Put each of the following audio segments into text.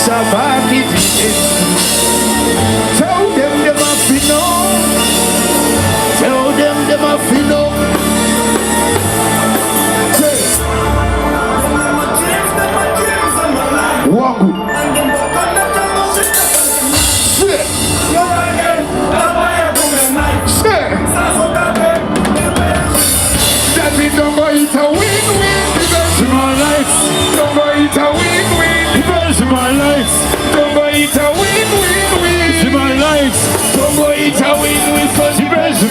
Sabaki tell them the mafino. Tell them the mafino. Wangu. Daddy, don't go eat a win-win. Because my life. Don't go eat a win-win. Because my life. Don't go eat a win-win-win. My life. Don't go eat a win-win. Because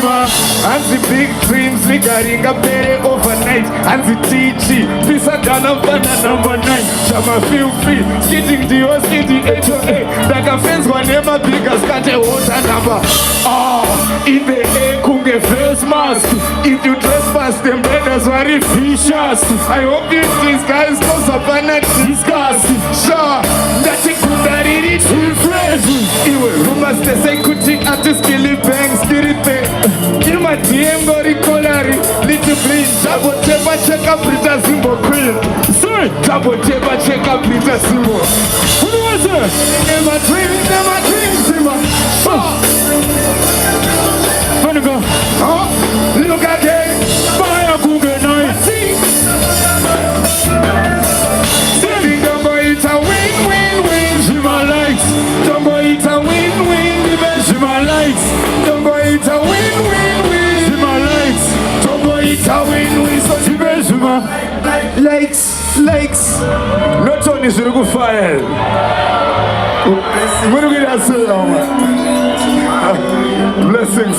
my and the big dreams nigga pere overnight. And the teachy. This a done banana number 9. Shama feel free. Skidding the horse in the HOA. Like a fence one never big as got a water number. Oh, in the air kunge face mask. If you trespass them brothers worry fishers. I hope these guys cause up and not discuss. Sure, that's it good that it is fresh. Iwe rumors they say kuti artist killing bangs kirite. In my DM go recolari. Little please double check up Brita Zimbo queen. Sorry, double check up Brita Zimbo. Who was it? Never dreams, Zimbo. Wanna go? Oh, look at that. Fire Google night. Daddy, don't go eat a win-win-win. She my likes. Don't go eat a win-win. She my likes. Don't go eat a win-win-win. She my likes. Don't go eat a win-win. So she bears my likes. Not only should go fire. What do we have to say now, man? Blessings.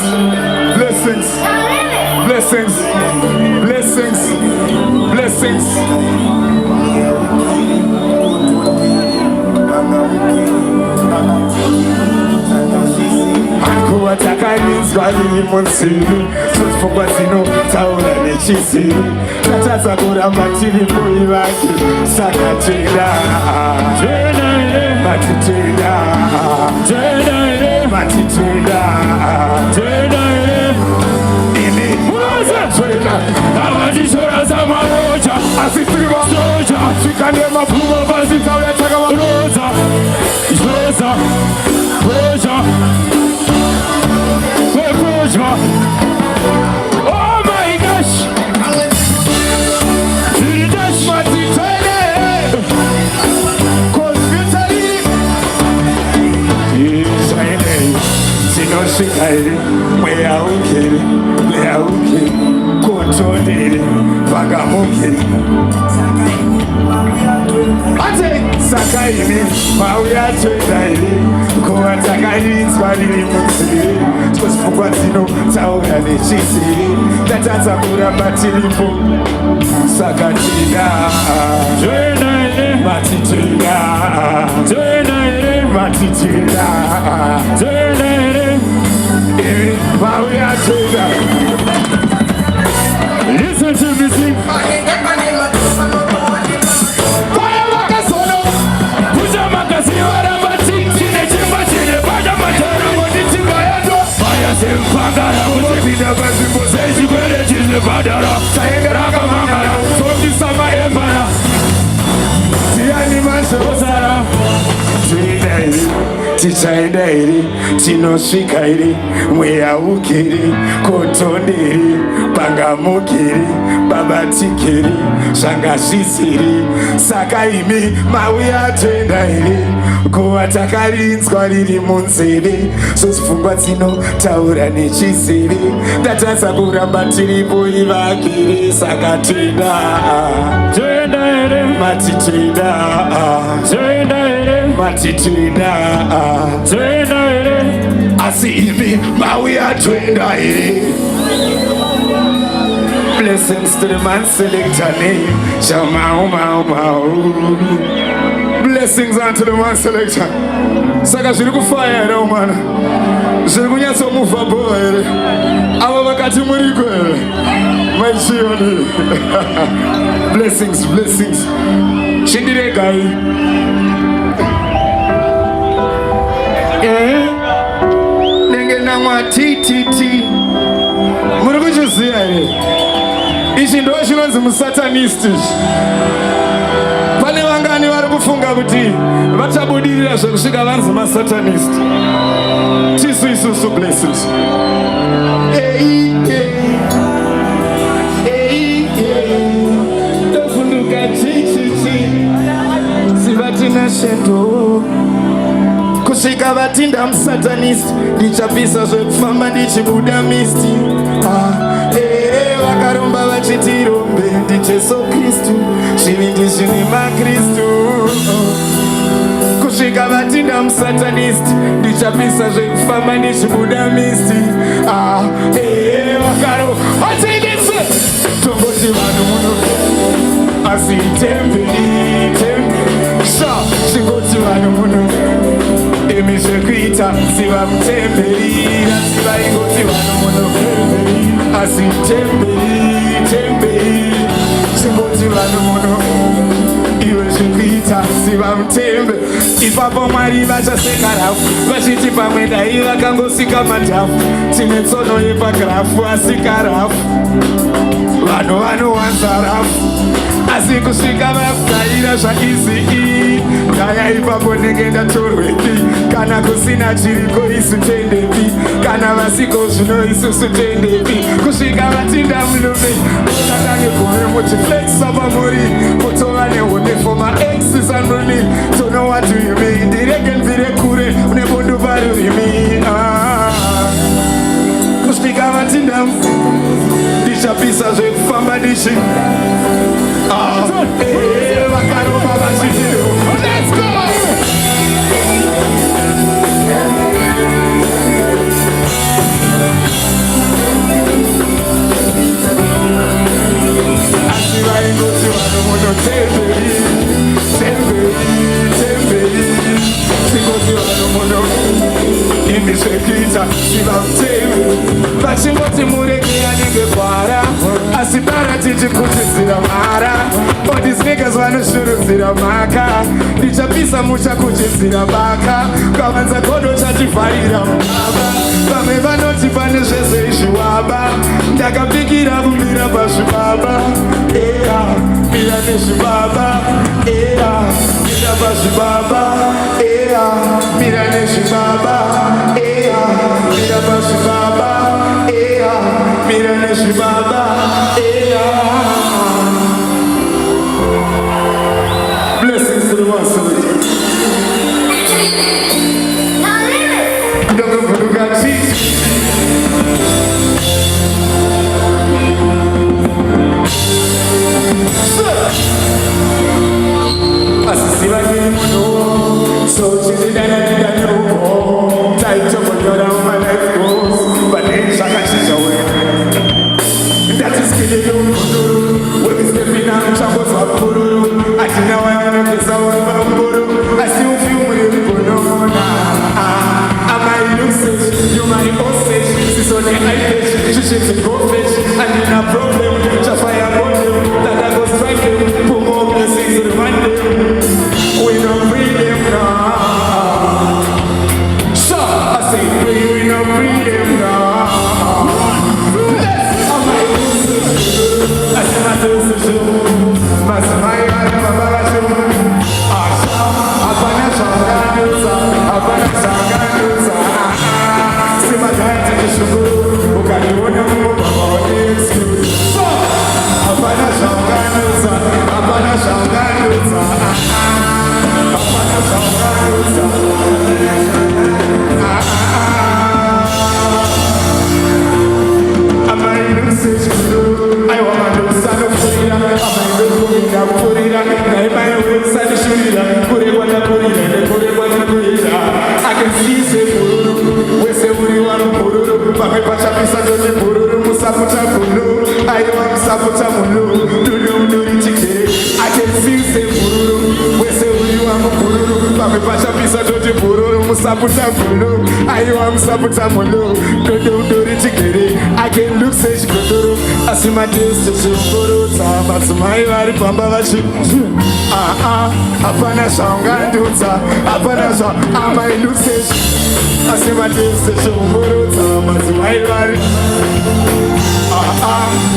Akuwatakarizwa lilimonsiri sosifungwa zino taura nechisiri tatadza kuramba tiri mbuyi vake saka tenda avandishora samaroja asisiriva soja svikane mapfumo pasi tauyataka varoza roza roja weroja. Oh my gosh, dash matitene konspitali isaine sinosikaire mweyaukiri kontondere vagamukiri ate sakaimi mauyatoidaire kuvatakarinzwa riri musiri tosifungwa dzino taura nechisiri tatadza kuramba tiripo saka tida matitida mauyatoida. Listen to me sing. Tichaendairi, tinosvikairi, mweyaukiri, kotondiri, pangamukiri, babatikiri, zvangazvisiri. Saka imi mauya toendairi, kuva takarinzwa riri munzeve. Sosifungwa dzinotaura nechisiri, tatadza kuramba tiripo ivakiri. Saka toenda matitida asi imi mauya toendairi. Blessings to the man selector name Shamau Mau. Blessings unto the man selector. Saka zviri kufaya here umana, zviri kunyatsomuvha bhoa here, ava vakati muriko here machioni. Blessings chindiregai nenge namwa tititi muri kuchiziya here ichi ndo chinonzi musatanist. Pane vangani vari kufunga kuti vachabudirira zvekusvika vanzi masatanist. Tisu isusu blessed. Ndofunduka chichichi sivatina sheto kusvika vatinda musatanist. Ndichapisa zvekufamba ndichibudamisti. Vakaromba vachitirombe ndijesu Kristu. Zvivindi zvine maKristu. Kusvika vatinda musatanist. Ndichapisa zvekufamba ndichibudamisti. Vakaromba tongoti vanhu muno asi temberi zvingoti vanhu muno imi zvekuita siva mutemberi. Asi vaingoti vanhu muno asi temberi zvingoti vanhu muno iwe zvekuita siva mutemberi. Ipapo Mwari vachaseka rafu vachiti pamwe dai vakangosika madhafu. Tine tsono yepagirafu asika rafu. Vanhu vanowanza rafu asi kusvika vakugarira zvaizi. Daya ipapo ndenge ndatorwepi kana kusina chiriko isu tendepi kana vasiko zvino isusu tendepi. Kusvika vatinda munume mutange kuve muchiflexa pamuri mutova nehone for maexes andoni. So know what do you mean? Ndirege mvire kure nebundu parurimi. Kusvika vatinda ndichapisa zvekufamba ndichi vakaromba vachitiro. Let's go! Asi vaingoti vanhu muno temberi zvingoti vanhu muno imi zvekuita siva mutemberi. Vachingoti murege anenge kwara asi bara tichikuchidzira mara. All these niggas vanoshurudzira mhaka. Ndichapisa muchakuchidzira baka. Kavanza godo chativharira mubaba. Vamwe vanoti pane zvese izviwaba. Ndakapikira kumira pazvibaba. Mira nezvibaba. Mira pazvibaba. Mira nezvibaba. Mira pazvibaba. Mira nezvibaba. Blessings to the ones who don't go to God Jesus. Asisiva kiri muno, so chididana no. Tight to put down my life goes, but then shaka chichawe. That is killing you. When it's stepping out, chapos are puru. I think now I know this hour bamburu. I still feel when you put on. Am I lucid? You my hostage. She's on the iPad. She shakes the goldfish. I need a problem. Just fire problem. That I go strike them. Put more blessings in one day. We don't bring them now. So I say, we don't bring them now. Am I lucid? I say my lucid. Mas my I can look say she could I see my days to but my life apana shanga duta apana shanga I might look say I see my days to but my life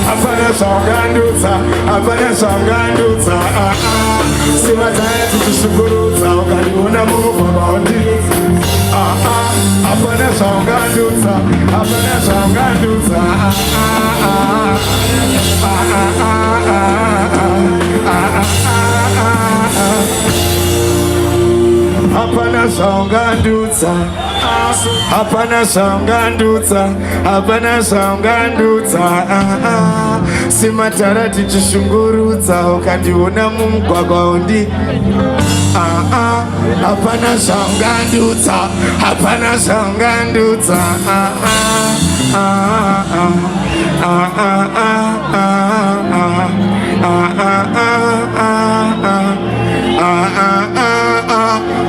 Hapana shangandutsa, hapana shangandutsa. Simataya tuchishungurutsa, ukaniona Mungu waunditsa. Hapana shangandutsa, hapana shangandutsa. Hapana shangandutsa, hapana shangandutsa, hapana shangandutsa. Simatara tichishungurutsa, ukandiona mumugwagwa undi. Hapana shangandutsa, hapana shangandutsa.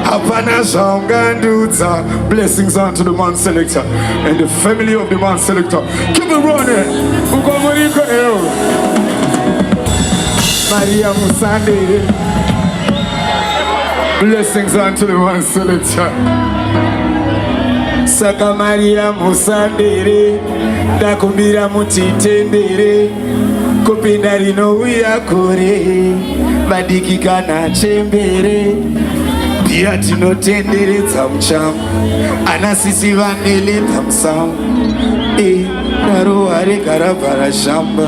Hapana shangandutsa. Blessings unto the man selector and the family of the man selector. Keep it running. Ukomuriko eo. Maria Musande. Blessings unto the man selector. Saka Maria Musande. Dakumbira mutitendere. Kupinda rino uya kore. Madikika na chembere. Pia tinotenderedza muchamu, anasisi vaneledza musamu. Naruware karavhara shamba.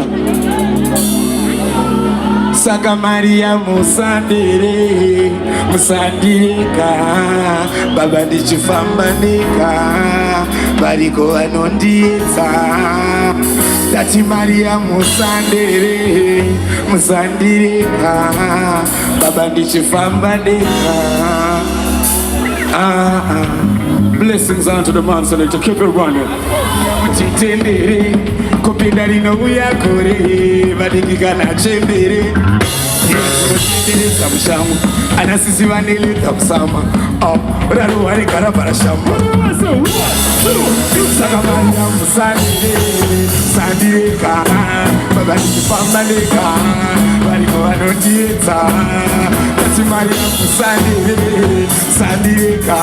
Saka Maria Musandere, musandireka, baba ndichifamba ndeka, variko vanondiedza. Dati Maria Musandere, musandireka, baba ndichifamba ndeka. Blessings unto the man selector. Keep it running. Titendere, kupinda rino uya kore, vadikika na chembere. Tinotenderedza mushamu, anasisi vaneledza musama. Raruware karavhara shamba. Saka Maria Musandere, sandireka, baba ndichifamba ndeka, variko vanondiedza. Dati Maria Musandere, sandireka,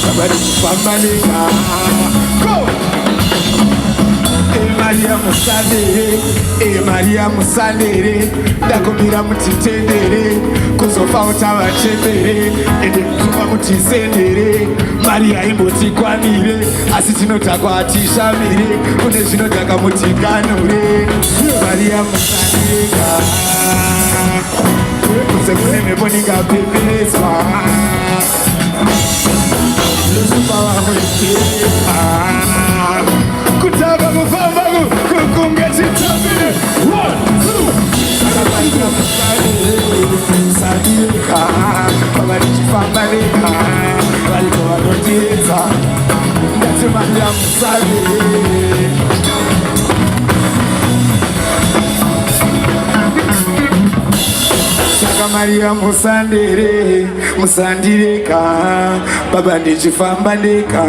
baba ndichifamba ndeka. Go! Maria Musandere, Maria Musandere, ndakumbira mutitendere, kuzofa utavachembere, ende mtuma mutisendere. Maria imbotikwanire, asi tinotaka atishamire, kune zvinodhaka mutikanure. Maria Musandere, kunze kune mhepo ndingapeperedzwa, zvosupa vamwe kutaka kufamba kunge chitambire. 1, 2. Saka Maria Musandere, sandireka, baba ndichifamba ndeka, variko vanondiedza. Dati Maria Musandere. Saka Maria Musandere, musandireka, baba ndichifamba ndeka,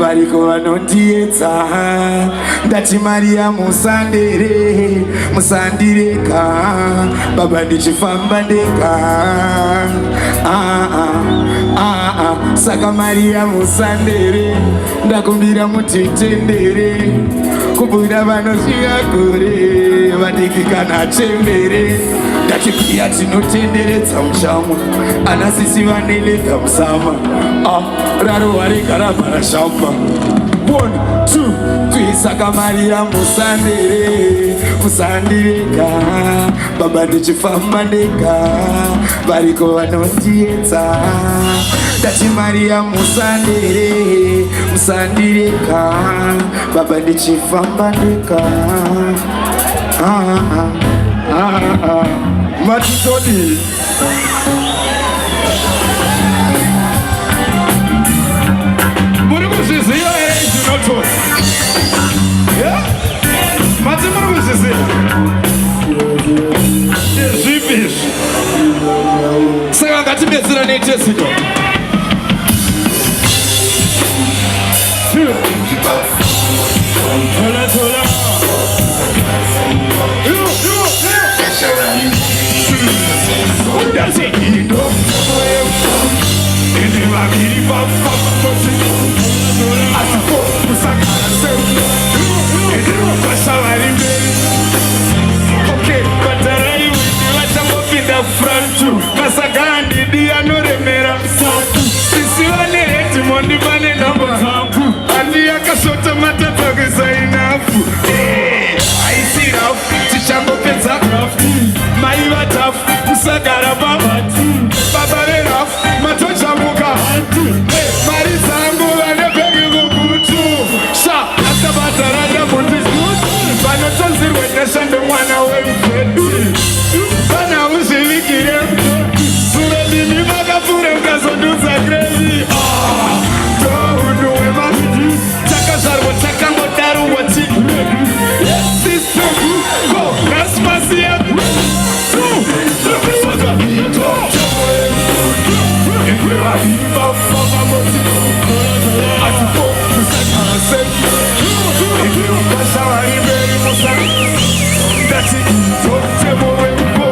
variko vanondiedza. Dati Maria Musandere, musandireka, baba ndichifamba ndeka. Saka Maria Musandere, ndakumbira mutitendere, kubuda vanosvika kure, vadikika na chembere. Dati pia tinotenderedza mushamu, anasisi vaneledza musama. Raruware karavhara shamba. 1, 2, 3. Saka Maria Musandere, musandireka, baba ndichifamba ndeka, variko vanondiedza. Dati Maria Musandere, musandireka, baba ndichifamba ndeka. Matitoni. Muri kuzviziva here izvinotori? Mati muri kuzviziva? Zvipi izvi? Saka ngatibetseranei tesito. Así fue, Masagandi dianoremera Sisi vanereti mondi vane namba Andi yakashota matata kusainafu Aisi rafu, chichango peza rafu Maiva tafu, kusagara baba Baba re rafu, matocha muka Mari zangu vane pegi kukutu Sha, asabata rada mundi Vano tonzirwe neshande mwana wemfedi Vana usivikire Sure dini makafure ukazoduza krezi Tohuduwe mafidi Chaka sharbo chaka ngodaru wati Yes sister Go Naspasi ya Soka Ito Ikwewa himba Fama moti Atipo Musaka Seki Ikwewa kashawa Iberi Musa Dati Ito Temo Wempo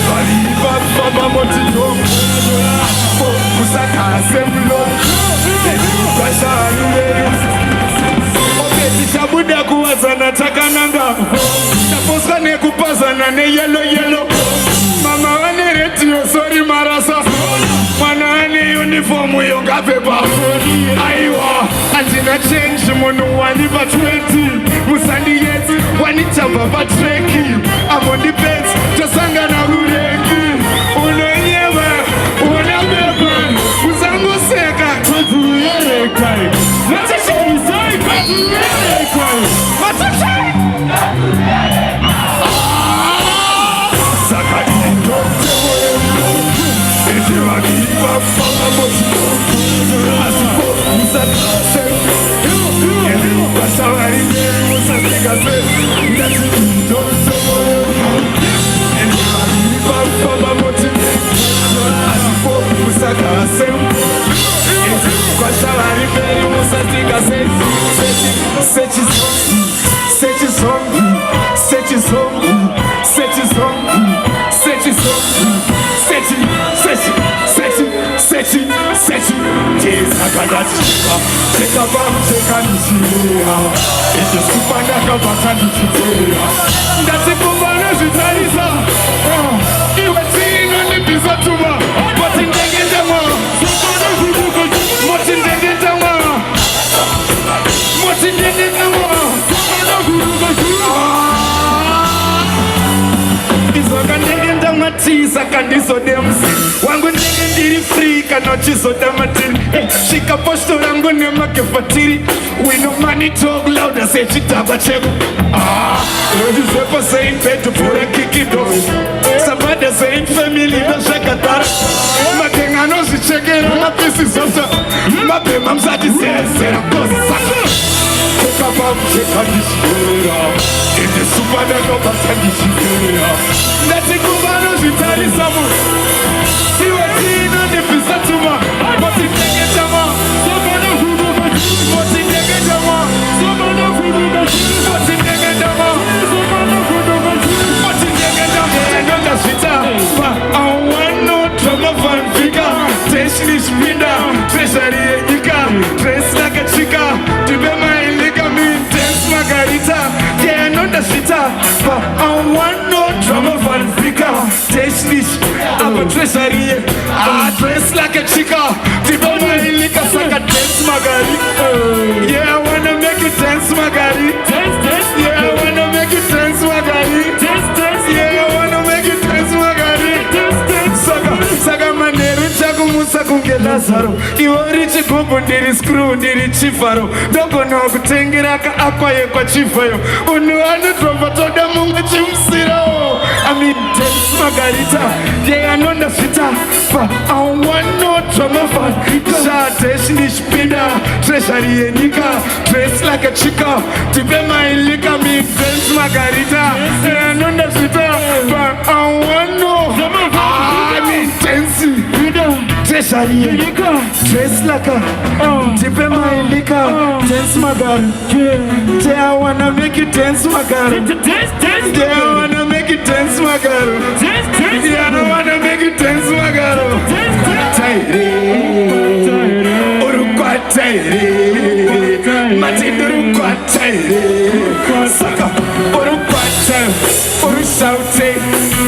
Baliva Fama moti Atipo Musaka Semblo Ikwewa kashawa Iberi Tishabuda kuwazana takananga Taposka nekupazana ne yellow Mama wane retio sorry marasa Mwana wane uniformu yonga pepa Aiwa Antina change munu wani pa 20 Musandi yeti wani chamba pa treki I'm on the beds Jasanga na ureki Uno nyeba Una beba Musango seka Kwatu yere kai Natasha Isai Kwatu yere kai Natasha Saka ito Iti wakipa Fama mosi Asipo Musaka seka Iti wasawari Musaka seka Nasi ito Iti wakipa Fama mosi Asipo Musaka seka Kwashalari beri musatika seti Teza kadachika Teka bamu teka nishira Ito supanda kabaka nishitera Ndati kumbana jitarisa Iwe tino nipiza tuma Moti ndenge jama Moti ndenge jama Moti ndenge jama Izoka ndenge jama tisa kandiso demsi Wangu ndenge ndiri free kanochizo damatiri Shika posto rangu nema kefatiri We no money talk louder say chitaba chego Giuseppe saying beto pura kikido Sabada saying family da shakatara Matenga no si chekera mapisi sota Mape mamsati sera kosi saka Teka babu teka nishikera Ite supana no bata nishikera Ndati kumbano jitari samu Siwe tino nipisa tuma Moti nenge jama Moti nenge jama Moti nenge jama Moti nenge jama Tenonda shita I want no drama van fika Tenshini shpinda Treasury enyika Dress like a chica Tibe mailika mi Dance margarita Yeah, nonda shita I want no drama van fika Tenshini I'm a treasury dress like a chica Tibe mailika saka dance margarita Yeah, I wanna make you dance margarita Yeah, I wanna make you dance margarita Yeah, I wanna make you dance margarita Saka manero chaku musa kunge Lazaro Iwari chikubu ndiri screw ndiri chifaro Doko no kutengiraka akwaye kwa chifayo Unuanu tromba toda munga chimsiro I mean dance margarita Yeah, I know the fita But I want no drama fan Shate nishpinda Treasury enyika Dress like a chica Tipe mailika mi dance margarita Yeah, I know the fita But I want no drama fan I mean dance Treasury enyika Dress like a Tipe mailika Dance margarita Yeah, I wanna make you dance margarita Yeah, I wanna make you dance margarita Yeah, I wanna make you dance margarita Taire Urukwa taire Matindi urukwa taire Saka urukwa taire Urushaute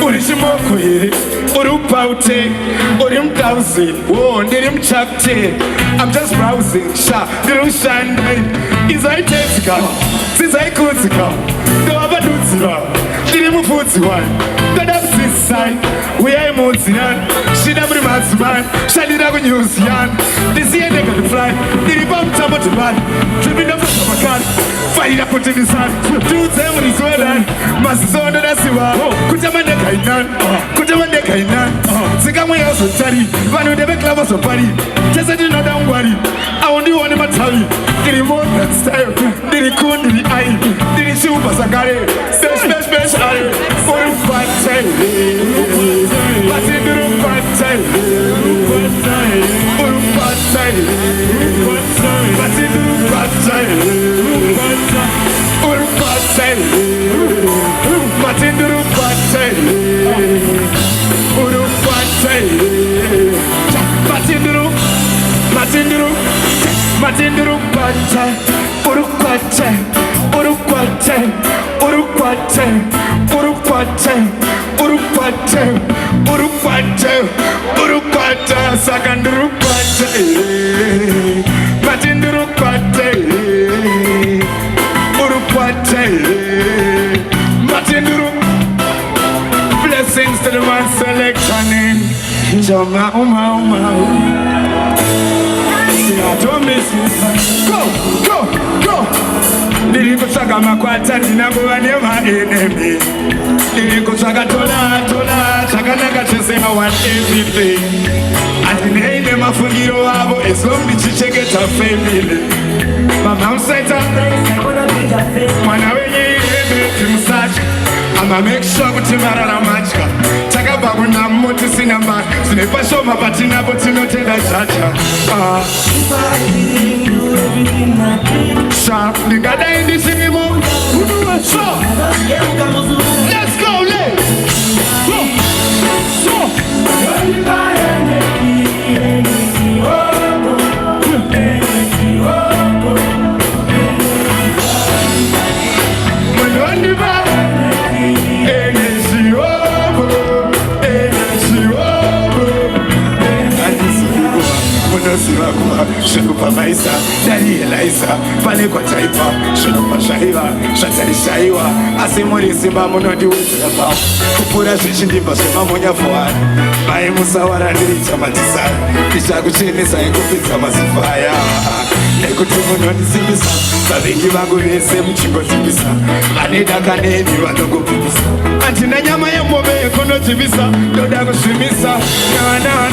Urishimoko queer. Urupaute, Urim Dowsy, oh, Nirim Chapte. I'm just browsing, Sha, Dirum Shandai. Is I take car, since I could go. No other dudes, Dirim Futswan. That up this side, we are Mozian. She never must man, Shadida News Yan. This year they can fly, the bomb Tama to man. Tripping up the car, fire put in his hand. Two ceremonies well done, Masson and Asiwa. Kutamanda Kainan, Kutamanda Kainan. Sikamwe also study, one of the back lovers of party. Just I know, don't worry. I only want him to tell you. Did he want that style? Did he cool? Did he eye? Did he shoot Pasagare? Special for a fat tail. But he didn't fat tail. For a fat tail. But he didn't fat tail. For a fat tail. But he didn't fat tail. For a fat tail. Matinduru Pacha, Uruquache, Uruquache, Uruquache, Uruquache, Uruquache, Uruquache, Uruquache, Sakanduru Pache, Matinduru Pache, Uruquache, Matinduru. Blessings to the man selectioning. Jama Uma. Don't miss it. Go. Nilipo saka makwata ninakuwa nema enemy. Nilipo saka tola, saka nakachesema one everything. Ati neine mafungiro wabo eslom nichicheke ta family. Mama mseta, mwana wenye ilebe timsaji. I'ma make sure kuti marara machka. Takababu na moti sinamba. Sinepa shoma patina potino tenda chacha. Sharp, nigga da in this anymore. So, let's go, Shunupa maisa, dari elaisa, pale kwa taifa. Shunupa shaiva, shatari shaiwa. Asimuri simba munodi utilapa. Kupura shishindimba shema monya fuwani. Mae musawara nilicha matisari. Kisha kuchinisa ikupita masifaya. Nekutimuno nisibisa. Savingi vangu nese mchingo tibisa. Vanida kaneni wandogo pibisa. Antina nyama ya mwome kono tibisa. Doda kushimisa. No.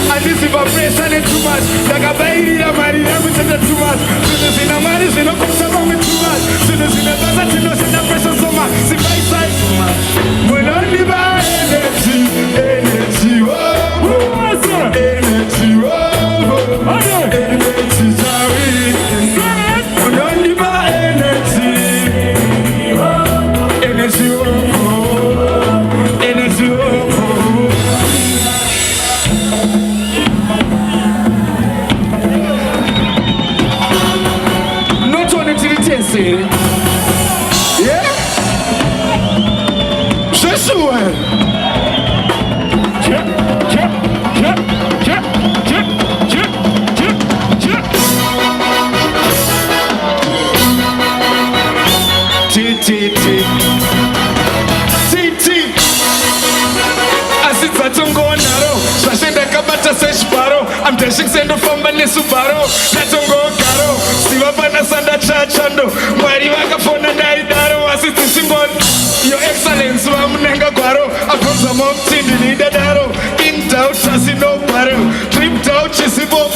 And this vibration is too much. Like a baby, I'm married, everything is too much. Since in a marriage, she don't come along with too much. Since in a desert, she knows the pressure so much. See my side so much. When only by energy, energy, when only by energy, yeah? C'est chouette. I'm dashing sendo famba nesubaro natongo garo sivapana sanda chachando mwari vakafona daidaro asiti simboni your excellence vamunenga gwaro akonza momtindi nidadaro in doubt asino baro trip doubt chisibo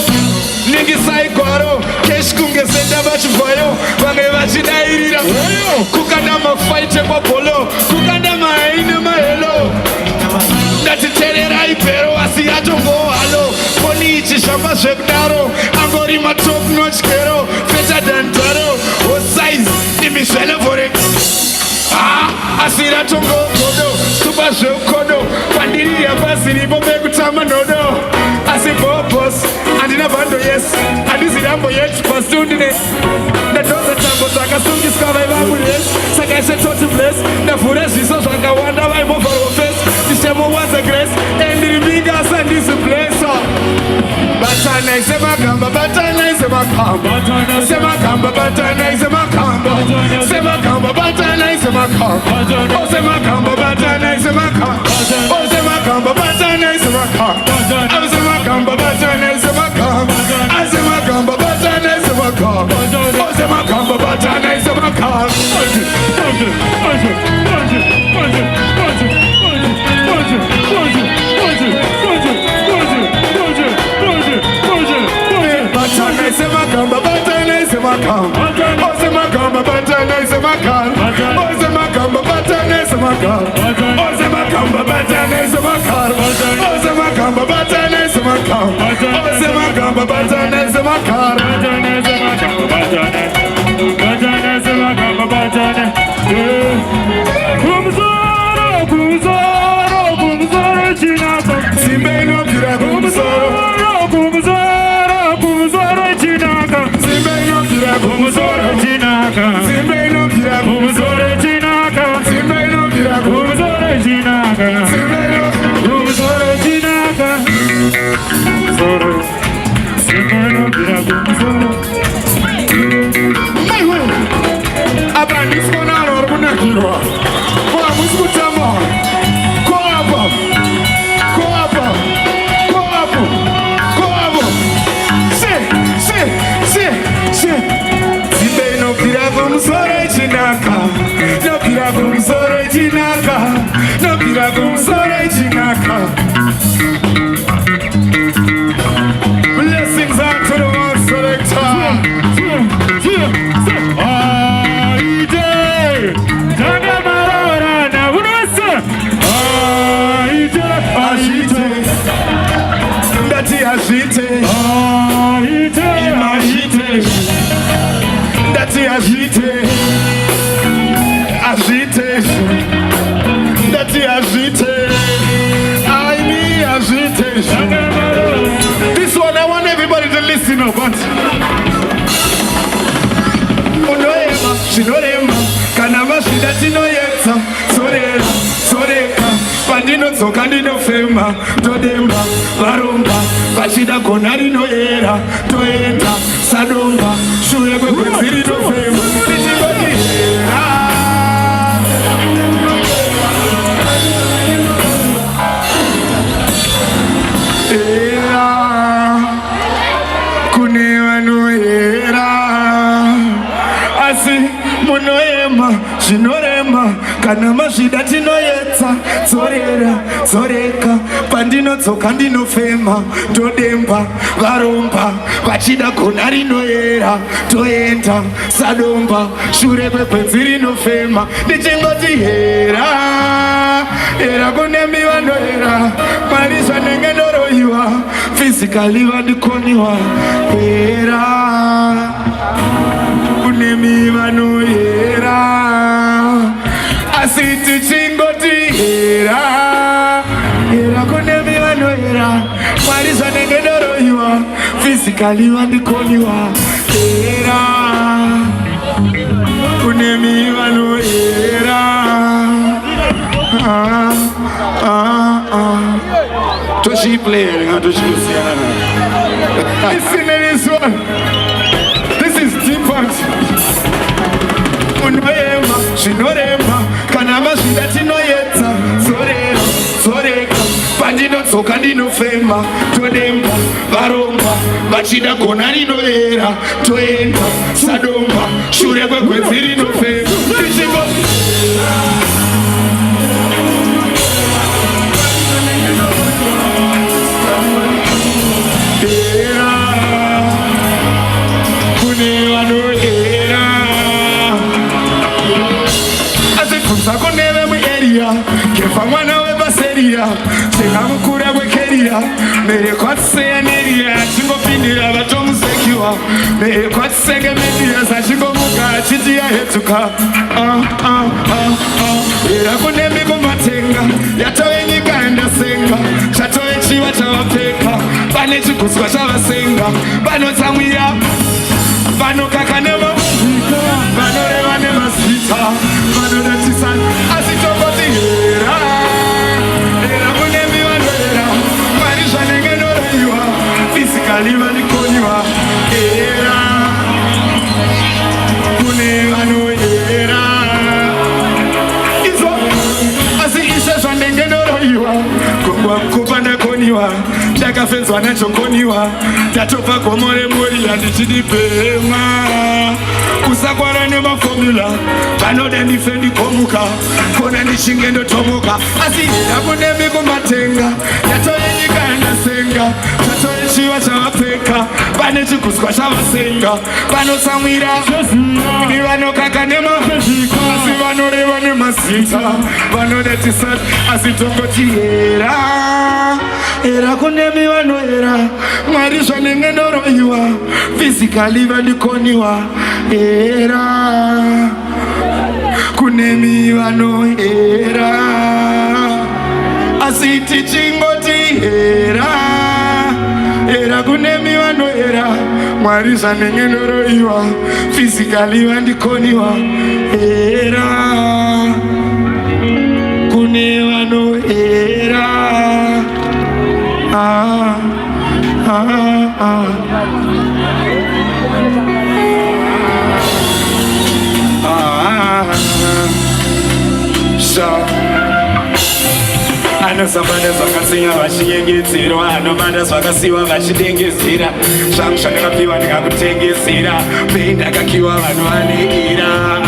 ningisai gwaro kesh kunge senda vachivhayo vamwe vachidairira kukanda mafaite kwabholo kukanda mahaine mahelo ndatitererai pero asi yatongo halo koni ichishamba zvekudaro angori matop notch kero better than daro what size imishele forex asi ratongo godo super zvekodo pandiri yapasi ripo pekutamba nodo asi bobos handina bhando yes handizirambo yet pasundine ndatoza tambo dzakasungiswa vaivamures saka ise toti bless ndavhura zviso zvakawanda vaimovharofes ndishemo the grace, and the biggest and this place. Batana is a macamba, batana is a macamba, Semakamba, batana is a macamba, Semakamba, batana is a macamba, oh Semakamba, batana is a macamba, oh Semakamba, batana is a macamba, oh Semakamba, batana is a macamba, oh Semakamba, batana is a macamba, oh Semakamba, batana is a macamba. Semakamba, batana is a macamba. Oh, Semakamba, batana is a macamba. Oh, Semakamba, batana is a macamba. Oh, Semakamba, batana is a macamba. Oh, Semakamba, batana is a macamba. Oh, Semakamba, batana is a macamba. Batana is a macamba, batana. Kumzoro, kumzoro, kumzoro, chinako. Simbe no kira kumzoro, kumzoro, kumzoro, chinaka. Simbe no kira kumzoro, chinaka. Simbe no kira kumzoro, chinaka. Simbe no kira kumzoro, chinaka. Simbe no kumzoro, chinaka. Kumzoro, simbe no kira kumzoro. Abang ni sekolah orang benar kira. Kau musuh sama. Kau apa? Kau apa? Kau apa? Kau apa? Se. Simbe no kira kumsore chinaka. No kira kumsore chinaka. No kira kumsore chinaka. Blessings unto the one selector. This one I want everybody to listen up, but Unoema, Shinorema, Kanama Shida Tinoyeta, Soreka, Pandino Zokandino Fema, Todemba, Varumba, Vashida Konarino Era, Toenta, Sadumba, Shurego Zirino Fema, Shinorema, Kanama Shida Tinoyeta, Zoreka, Pandino Zokandino Fema, Todemba, Varumba, Vachida Konarino Era, Toenta, Sadumba, Shurebe Penzirino Fema, Nichengo Tihera, Era Konemi Wanoera, Marisa Nengenoro Yua, Physically Vandikoniwa, Era. Kunemi Wanoera, Asiti Chingoti Era, Era Kunemi Wanoera, Marisa Nengenoro Yua, Physically Vandikoniwa, Era, Kunemi Wanoera. To she playing, how to she listen to this one. This is different. Unoema, Shinorema, Kanama Shida Tinoyeta, Zoreka, Pandino Zokandino Fema, Todemba, Varumba, Vachida Konarino Era, Toenta, Sadumba, Shurego Kwezirino Fema, Kefamwana we baseria, Sekamukura we keria, Mere Kwatse Neria, Chingopinira, Batomusekiwa, Mere Kwatse Media, Sachikomuka, Chitia Hetuka, Irakunemi Kumatenga, Yatoeni Kanda Senga, Chatoe Chiwa Chawapeka, Banechi Kuswa Chavasenga, Bano Tamia, Bano Kakanema, Bano Revanema Sita, Bano Netisan, Asitopati. Era ndakaiwa kungwa mkupa ndakoniwa ndakafenzwa nachokoniwa tatopa komore mori handichidipema kusakwara nemafomula panoda ndife ndikomuka kona ndichinge ndotomuka asi ndakunemi kumatenga ndatoyenyika yandasenga tatoyechiva chavapfeka pane chiguswa chavasenga vanosamwira ni vanokaka nemafezvika asi vanoreva nemazita vanodatisati asi tongoti hera hera kunemi vanohera mwari zvanenge ndoroiwa fizikali vandikoniwa hera kunemi vanohera asi tichingoti hera hera kunemi vanohera mwari zvanenge ndoroiwa fizikali vandikoniwa hera kune vanohera anosambanda zvakasiya vachiyengedzerwa anobanda zvakasiwa vachidengezera zvangu zvandakapiwa ndikakutengezera pei ndakakiwa vanhu vaneira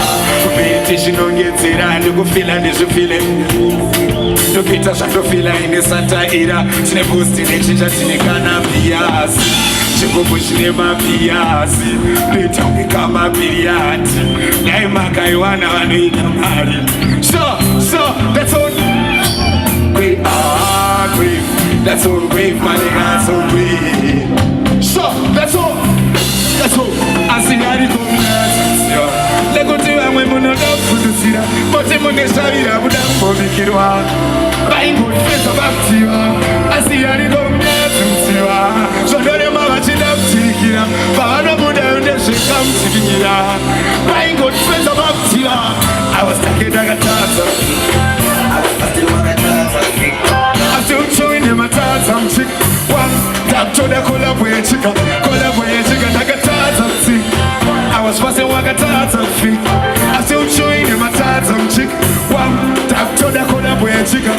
kupeti zvinongedzera ndikufila ndizvifile ndokuita zvandofila ine sataira tine posti nechinja tine kanabhiyasi chigubhu chine mabhiyasi ndoitaumika mabhiriyati dai makaiwana vanoita mari so that's all grave, that's all grave, my nigga, so grave. So, that's all. I see how it goes. Let go to you when we know that food is here. But the money is here, I would have for the kid. Buying good face of back to you. I see how it goes. So, don't you watch it up to you. But I don't put down the shit come to you. Buying good face of back to you. I was talking like a tatter. I'm still showing him a Tarzan chick. One tap to the collaborate chicken, like a Tarzan chick. I was passing like a Tarzan feet. I'm still showing him a Tarzan chick. One tap to the collaborate chicken.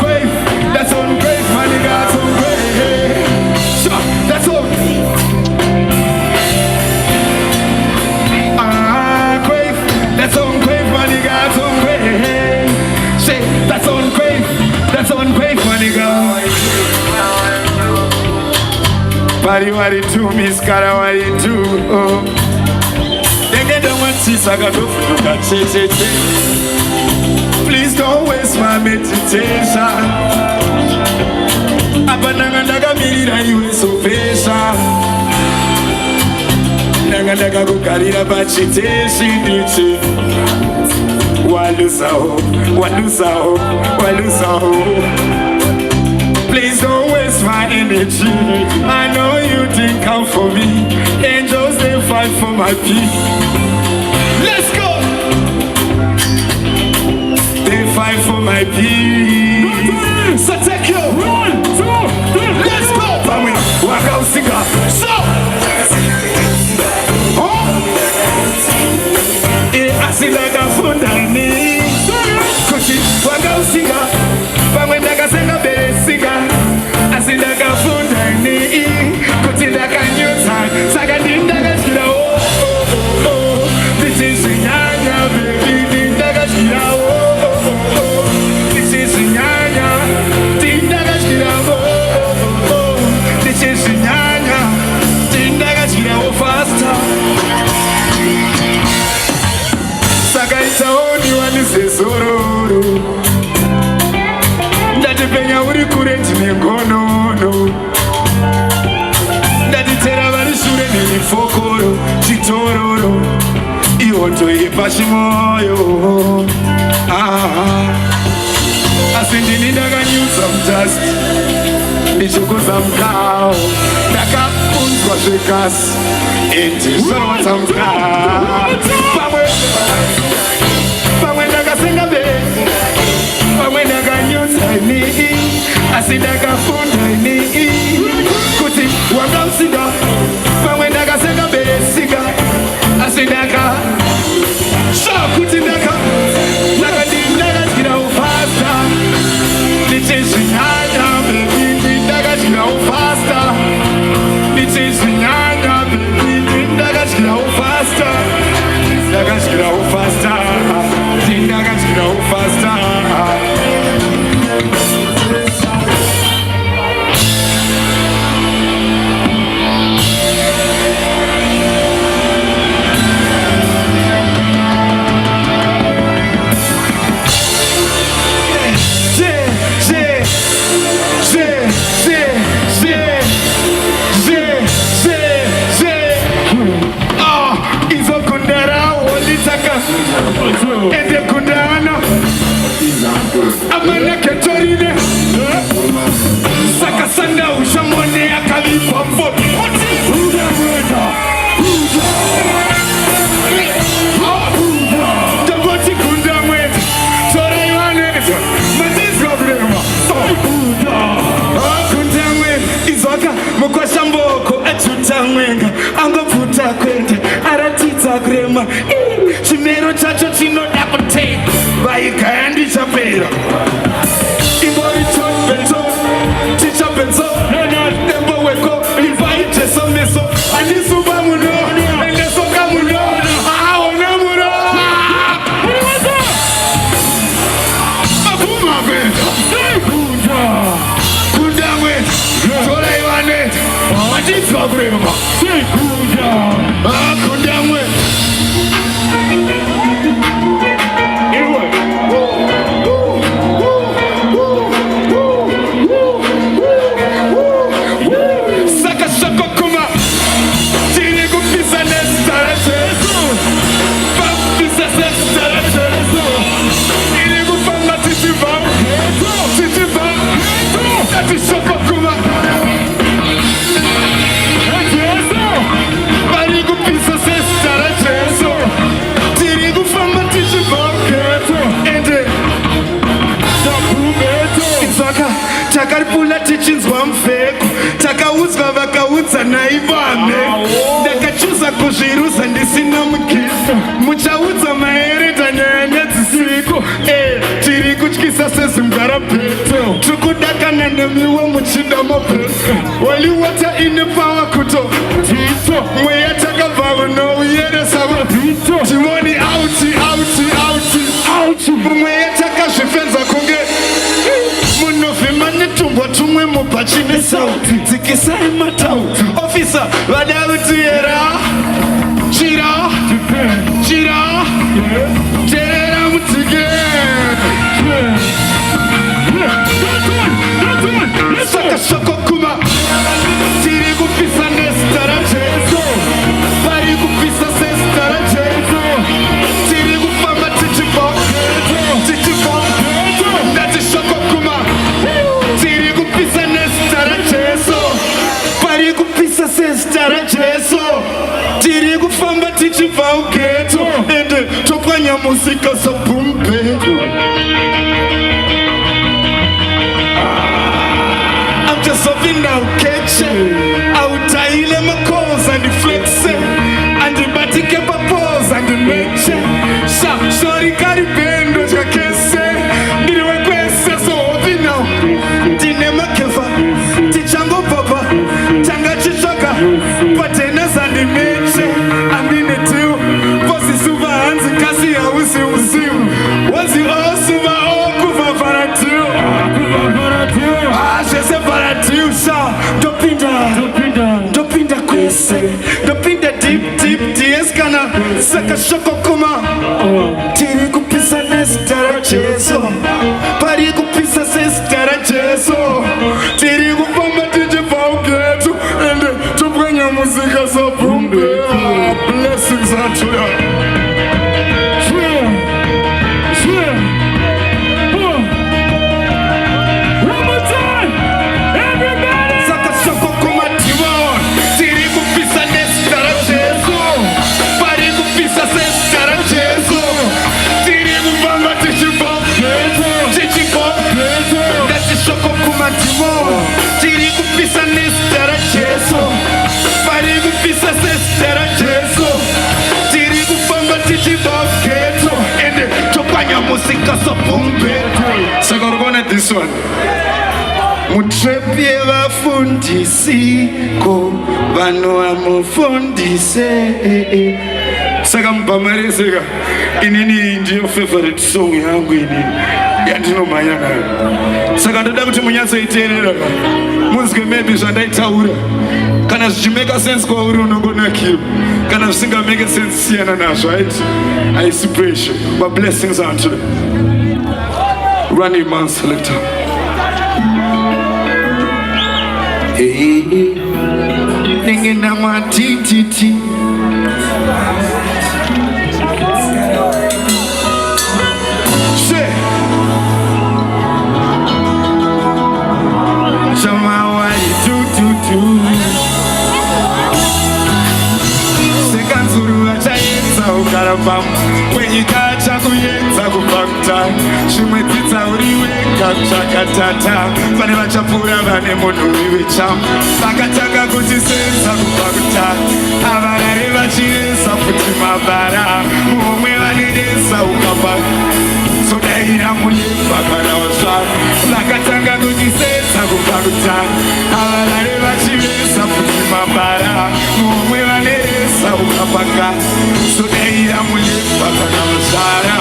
Grave, that's on grave, my nigga, that's on grave. So, that's on. Grave, that's on grave, my nigga, that's on grave. Say, that's on grave, my nigga. Party what it do, Miss Cara what it do. They don't want to see Saga to look at che. Please don't waste my meditation. Abananga mirira iwe so pesa. Nanga kukarira pachiteshi ndichi. Walusa ho. Please don't waste my energy. I know you think I'm for me. Angels they fight for my peace. Let's go. They fight for my peace. So take you. 1, 2, 3. Let's go. Walk out, singer. So. Asilaga fundani Kushi waga usiga Pamwendaga senga besiga Asilaga fundani Kutilaga nyuta Saga dindaga shira oh This is nyanya baby dindaga shira oh This is nyanya dindaga shira oh This is nyanya dindaga shira oh faster Sagaitaoni wanisezororo Ndatipenya uri kure tine ngonono Ndatitera vari shure nemifokoro chitororo Ihoto iri pachimoyo Asi ndini ndakanyusa mutasi Ndichokoza mukao Ndakaunzwa zvekasi Eti zvorowata mukao Pamwe ndakasenga besi Pamwe ndakanyusa ini Asi ndakafunda ini Kuti wanga usiga Pamwe ndakasenga besiga Asi ndaka Kuti ndaka amana ketorine saka sanda ushamone akalipa mfoti taboti kunda mwezi tora iwaneza matizo brema kunda mwezi izoka mukwasha mboko achuta mwenga angoputa kwende aratidza kurema chimero chacho chinoda kuteka vaikaya ndichapera imbori chobeto tichabeto nembo weko ivaiteso meso andisuba muno endesoka muno aona muno apuma kwenda kunda mwezi tora iwaneta matidzwa kurema kunda mwezi takaripula tichinzwa mfeko takaudzwa vakaudza naivame ndakachuza kuzvirusa ndisina mukiso muchaudza maereta nyaya nedzisiko tiri kutyisa sezimbara peto tikudakana nemiwo muchida mapeto waliwota ine pawa kuto tito mweya takabva unouyeresa mavhito timoni auti mweya takazvifenza kunge munovhima netumbwa tumwe mubhachine sauti dzikisai matauti ofisa vada kutiyera chira terera mudzike saka shoko kuma tiri kupisa nezita rajesu pari kupisa sezita rajesu tiri kufamba tichibva ndati shoko kuma tiri kupisa nezita rajesu pari kupisa sezita rajesu tiri kufamba tichibva ugeto ende topwanya musika sobumbeto Sovina ukeche autaile makoza ndiflexe andibatike papoza ndimeche shori karibendo jakese ndiriwekwese sovina tine makefa tichango papa tanga chichoka pateneza ndimeche ambine tiu posisuva hanzi kasi ya usiu wazi osuva okuvavara tiu zvese paratiusa ndopinda kwese ndopinda deep dieskana saka shoko kuma tiri kupisa nezita rajesu pari kupisa sezita rajesu tiri kufamba tichibva ugetu ende topwanya muzika sobumbe blessings atuya tiri kupisa nezita rajesu pari kupisa sezita rajesu tiri kufamba tichibva ugeto ende topwanya musika sobumbeto saka uri kuona this one mutrepi yevafundisi ko vanhu vamufundise saka mubhamareseka inini ndiyo favorite song yangu inini yandinomhanya nayo saka ndoda kuti munyatsoiteerera munzwe maybe zvandaitaura kana zvichimeka sense kwauri unongonakirwa kana zvisingameke sense siyana nazvo right I see pressure but blessings unto them run your man selector ningena matititi chimwedzidza uriwega zvakatata pane vachapfuura vane munhu wiwicham vakatanga kutisenza kubva kutanga avarare vachiresa futi mabara mumwe vanedesa ukapa sodaira mulimba kana wasvara vakatanga kutisenza kubva kutanga avarare vachiresa futi mabara mumwe vanedesa ukapaka sodaira mulimba kana wasvara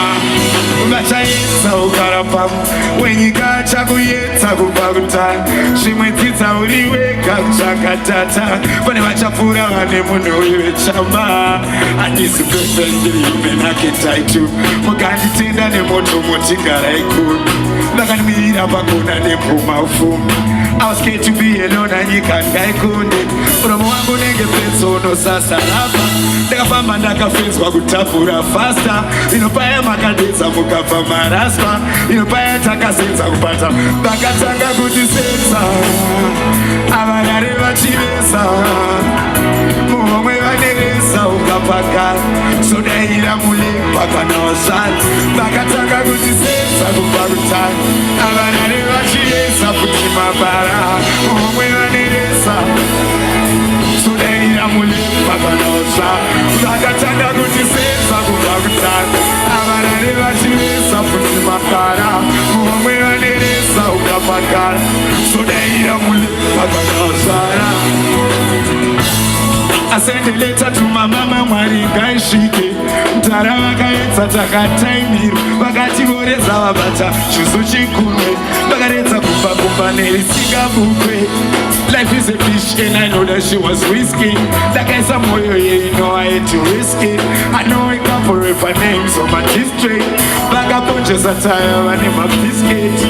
vachaedza ugara pamwe wenyika chakuyedza kubva kutanga zvimwedzidza uri wega zvakatata pane vachapfuura vane munhu wevechamba handisi perfectly human archetype mukanditenda nemoto motingarai kuru vakandimirira pakona nepfuma ufumi I was scared to be alone anyika ndaikunde uromo wangu nenge petso unosasarapa ndakafamba ndakafenzwa kutapura fasta inopaya makadedza mukabva maraspa inopaya takasenza kupata vakatanga kutisenza avarare vachivesa mumwe vaneresa ukapakara sodaira mulimba kana wasvara vakatanga kutisenza kubva kutanga avarare vachivesa futi mabara mumwe vaneresa sodaira mulimba kana wasvara vakatanga kutisenza kubva kutanga avarare vachivesa futi mabara mumwe vaneresa ukapakara sodaira mulimba kana wasvara asendeleta tumamama mwari ngaisvike mtara vakaedza takataimirwa vakativoreza vabata chizo chikunwe vakaredza kubva kumba nerisingabukwe life is a fish and I know that she was risky ndakaisa mwoyo yeino I had to risk it I know I come forever names on my district vakaponjesa taya vane mabhisketi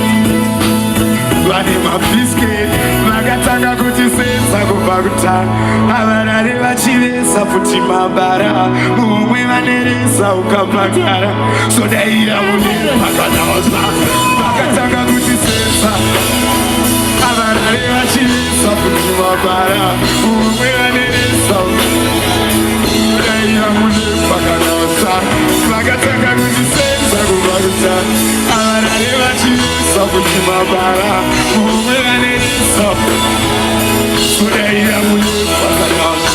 vane mabhisketi vakatanga kutisenza kubva kutanga avarare vachivesa futi mabara mumwe vaneresa ukapakara sodaira mulimba kana wasvara vakatanga kutisenza avarare vachivesa futi mabara mumwe vaneresa sodaira mulimba kana wasvara vakatanga kutisenza kubva kutanga avarare vachivesa futi mabara mumwe vaneresa sodaira mulimba kana wasvara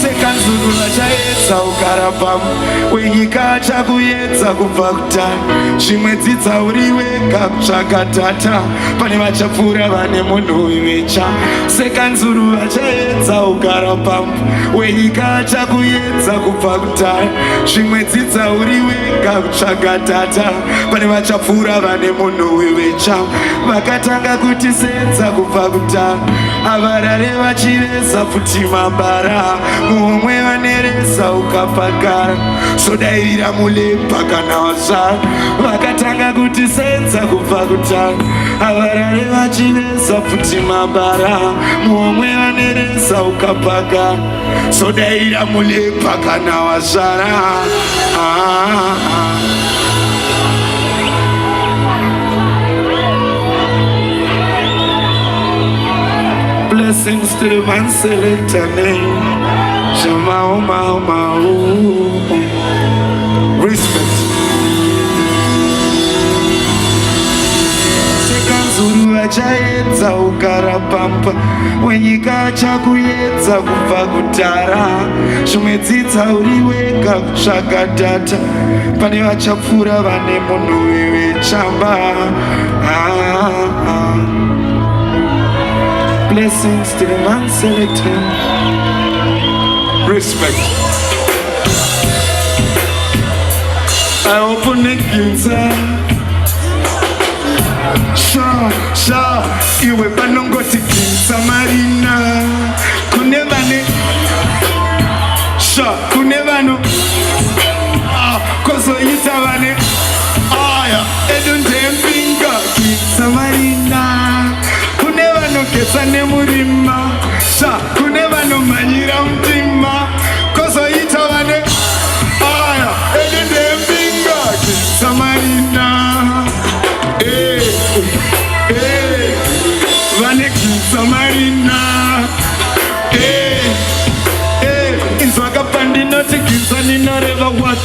sekanzuru vachaedza ugara pamwe wenyika chakuyedza kubva kutanga zvimwedzidza uri wega zvakatata pane vachapfuura vane munhu wiwicha sekanzuru vachaedza ugara pamwe wenyika chakuyedza kubva kutanga zvimwedzidza uri wega zvakatata pane vachapfuura vane munhu wiwicha vakatanga kutisenza kubva kutanga avarare vachiresa futi mabara mumwe vaneresa ukapakara sodairira mulimba kana wasvara vakatanga kutisenza kubva kutanga avarare vachiresa futi mabara mumwe vaneresa ukapakara sodairira mulimba kana wasvara Blessings to the man selector name Shama respect sekanzuru vachaedza ugara pamba wenyika chakuyedza kubva kutara zvimwedzidza uri wega zvakatata pane vachapfuura vane munhu wevechamba Blessings to the man selected. Respect. I open the inside. Sha, iwe banongoti kinsa marina. Kunevane. Sha, kunevano. Koso itavane. Aya, edunte mpinga kinsa marina. Ketsa nemurima sha kune vanomhanyira mutima kozoita vane aya edende mbinga kitsamarina vane kitsamarina inzwa kapandinoti kitsa ninoreva what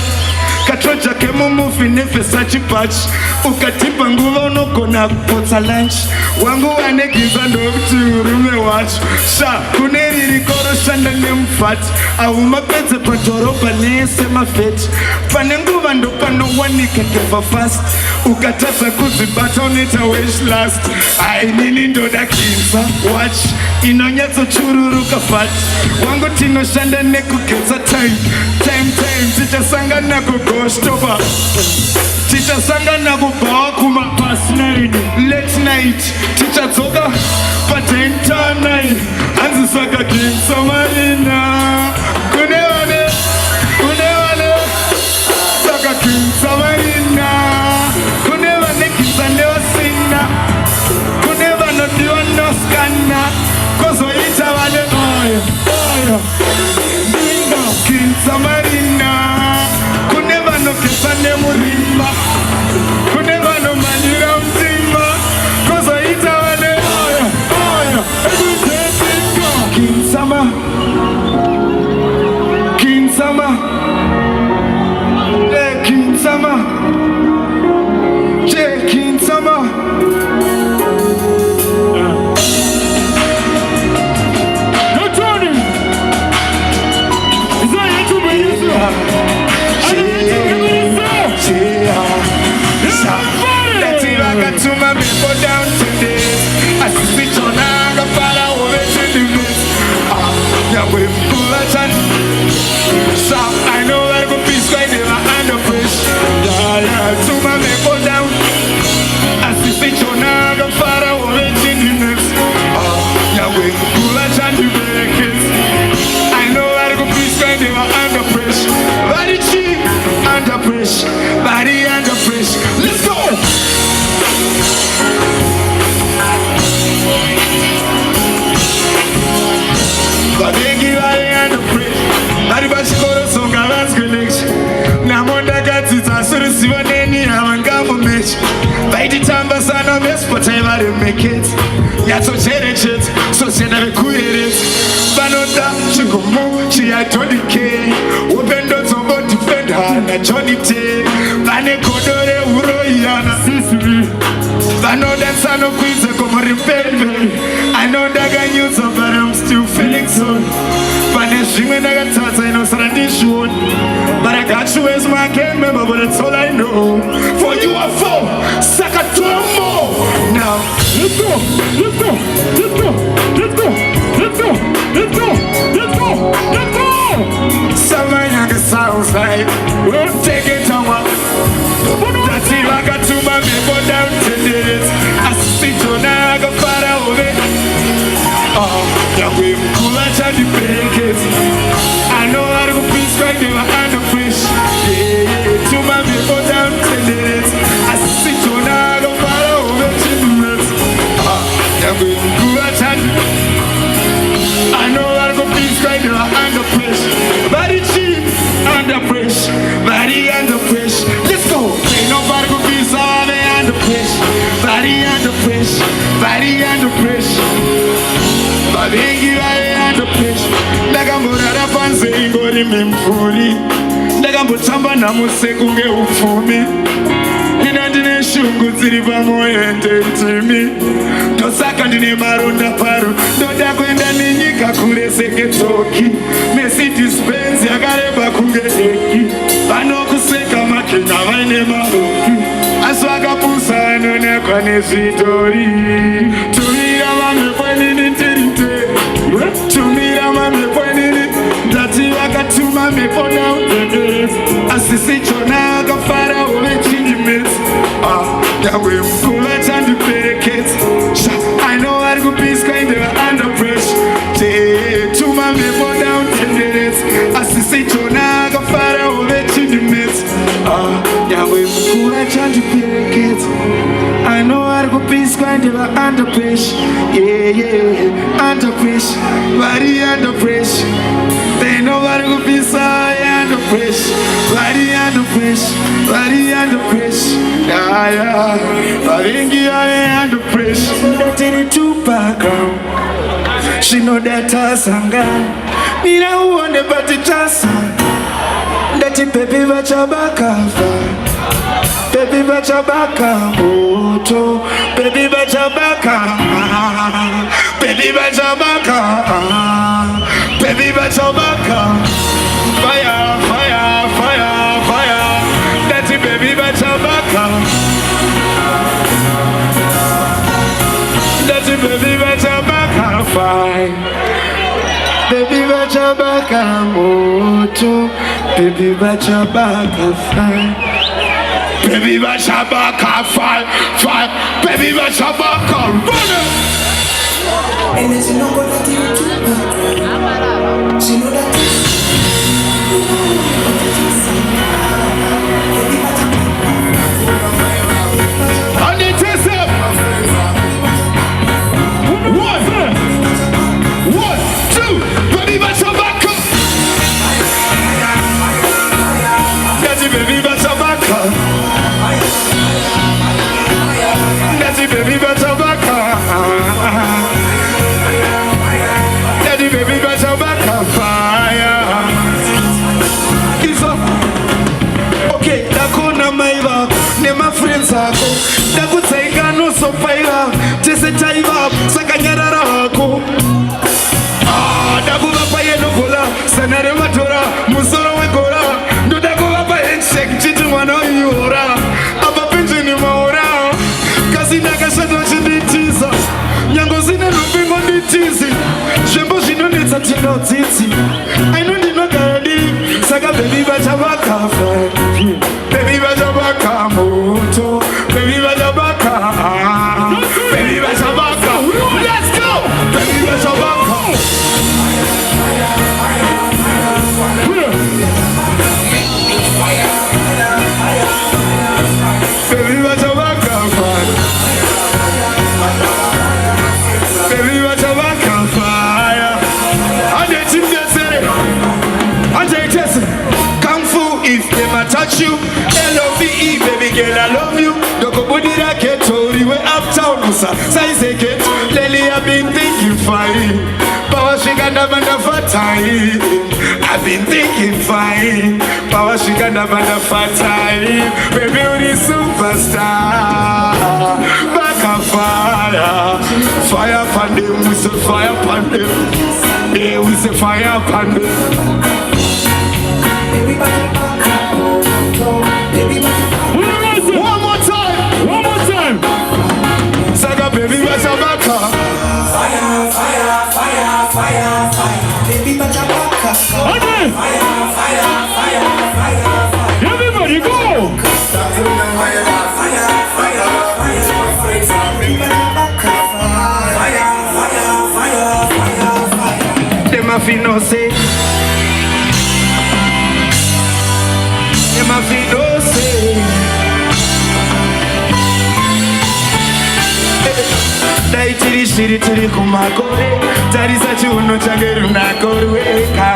katroja kemumufi finefesa chipachi ukatipa nguva unogona kupotsa lunch wangu wanegiza ndokuti urume wacho sha kune ririko roshanda nemufati ahumapedze padhorobha nese mafeti pane nguva ndopanowanika geva fast ukatadza kuzvibata unoita wish last ainini ndoda kinza watch inonyatsochururuka fati wangu tinoshanda nekugetsa time tichasangana kugostopa tichasangana kubhawa late night tichadzoka patentanai hanzi saka kinza marina kune vane saka kinza marina kune vane kinza nevasina kune vanodiwa noskana kozoita vane kinza marina kune vanogesa nemurimba kune vanomanyira mutima kozoita vane kinsama kinsama kinsama kinsama to my people down today. I switch on and I follow over to the mist. Yeah, we're cool so I know I go be square never under pressure. Yeah, to my people down. I switch on and I follow over to the mist. Yeah, we're cool and the breakers. I know I go be square never under pressure. Body cheap under pressure. Body under pressure. Let's go. Vavengi variando praise vari pachikoro songa vanzi connection namonda kadzidza suruzivo neni havangambo mechi vaititamba sana mespotai vari meketi yatsocherechedza sosenda vekuyeredza vanoda chigomo chiyatodike upendodzobodifendana chodite vane godo reuroiyana vanodansa nokuidza komoripemberi anodakanyudza but I'm still feeling sorry pane zvimwe ndakatadza inosara ndizvioni but I got you as my can't remember but that's all I know for you are for saka more now let's go let's go let's go let's go let's go let's go let's go let's go samanyanga sounds like we'll take it on that's it I got to my people down to this I sit on I go far away yeah we cool and the pancakes I know how to be straight they were under pressure yeah to my people down to this I sit on I go far away to the rest yeah we cool and I know how to be straight they were under pressure body cheap under pressure body under pressure let's go ain't nobody gonna be so under pressure body under pressure body under pressure vavengi vari under pressure ndakamborara panze ingori mimvuri ndakambotamba namuse kunge upfumi ina ndine shungu dziri pamwoyo endeitimi ndosaka ndine maronda paro ndoda kuenda nenyika kure seketsoki Mercedes Benz yakareba kunge eki vanokuseka makenya vaine maroki asi vakapusa anonekwa nezvitori tumira vamepwenini tirite tumira mamepwenini ndati vakatuma mepo down asisi chona akafara ove chindimesi yawe mkula chandipereketi I know vari kupiswa indeva under pressure tuma mepo down asisi chona akafara ove chindimesi yawe mkula chandipereketi I know vari kupiswa indeva under pressure yeah under pressure vari under pressure they know vari kupisa under pressure vari under pressure vari under pressure yeah vavengi vari under pressure ndatiri tupaka zvino datasangana nina uone patitasa ndati pepe vachabakafa Baby bachabaka moto, baby bachabaka, baby bachabaka, baby bachabaka, fire, fire, fire, fire. That's it, baby bachabaka. That's it, baby bachabaka, fire. Baby bachabaka moto, baby bachabaka, fire. Baby Bashabaka, fire, fire. Baby Bashabaka, run it. And then she know what I do to her. She know that. On the test up. One, two. Baby Bashabaka. That's it, baby Bashabaka. Baby Bashabaka, daddy baby Bashabaka, fire. Is up. Okay, dakona maiva, ne my friends ako. Dakutsenga no so paira, tese taiva, sakanyara ako. Ah, dakuva paye no gola, sanare matora, musoro we gola. Do dakuva paye check chitu mano yura, aba pinji ni maora. Nakashado chiditiza nyango zine lupingo nditizi Jembo jino neta tino titi I know dino garadi Saka baby bachabaka Baby bachabaka moto Baby bachabaka Baby bachabaka Let's go Baby bachabaka Baby bachabaka Baby, what's a back on fire? And they team they say, and they just Kung Fu if they might touch you. L-O-V-E, baby girl, I love you. Doko body racket, Tori, we uptown, Musa. Size it, lately I've been thinking fine. Power she got the band of a time. I've been thinking fine. Power she got the band of a time. Baby, you're the superstar. Back on fire. Fire upon them, we say fire upon them. Yeah, we say fire upon them. One more time. One more time. Saga baby, what's a baka? Fire, fire, fire, fire, fire. Baby bachabaka. Fire, fire, fire, fire, fire. Everybody go. Fire, fire, fire. Baby bachabaka. Them a fi no say. Them a fi no say. Dai tiri shiri tiri kumakore. Tari sachi uno changeru na korweka.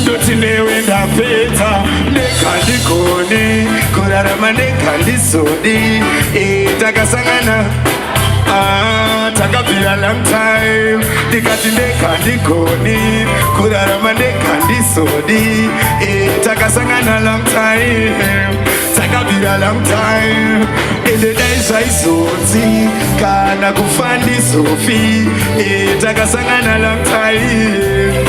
Doti newe nda peta. Nekandi koni. Kurarama nekandi sodi. Takasangana. Takapira long time. Dikati nekandi koni. Kurarama nekandi sodi. Takasangana long time. Takapira long time. Ede daisha isoti. Kana kufandi sofi. Takasangana long time.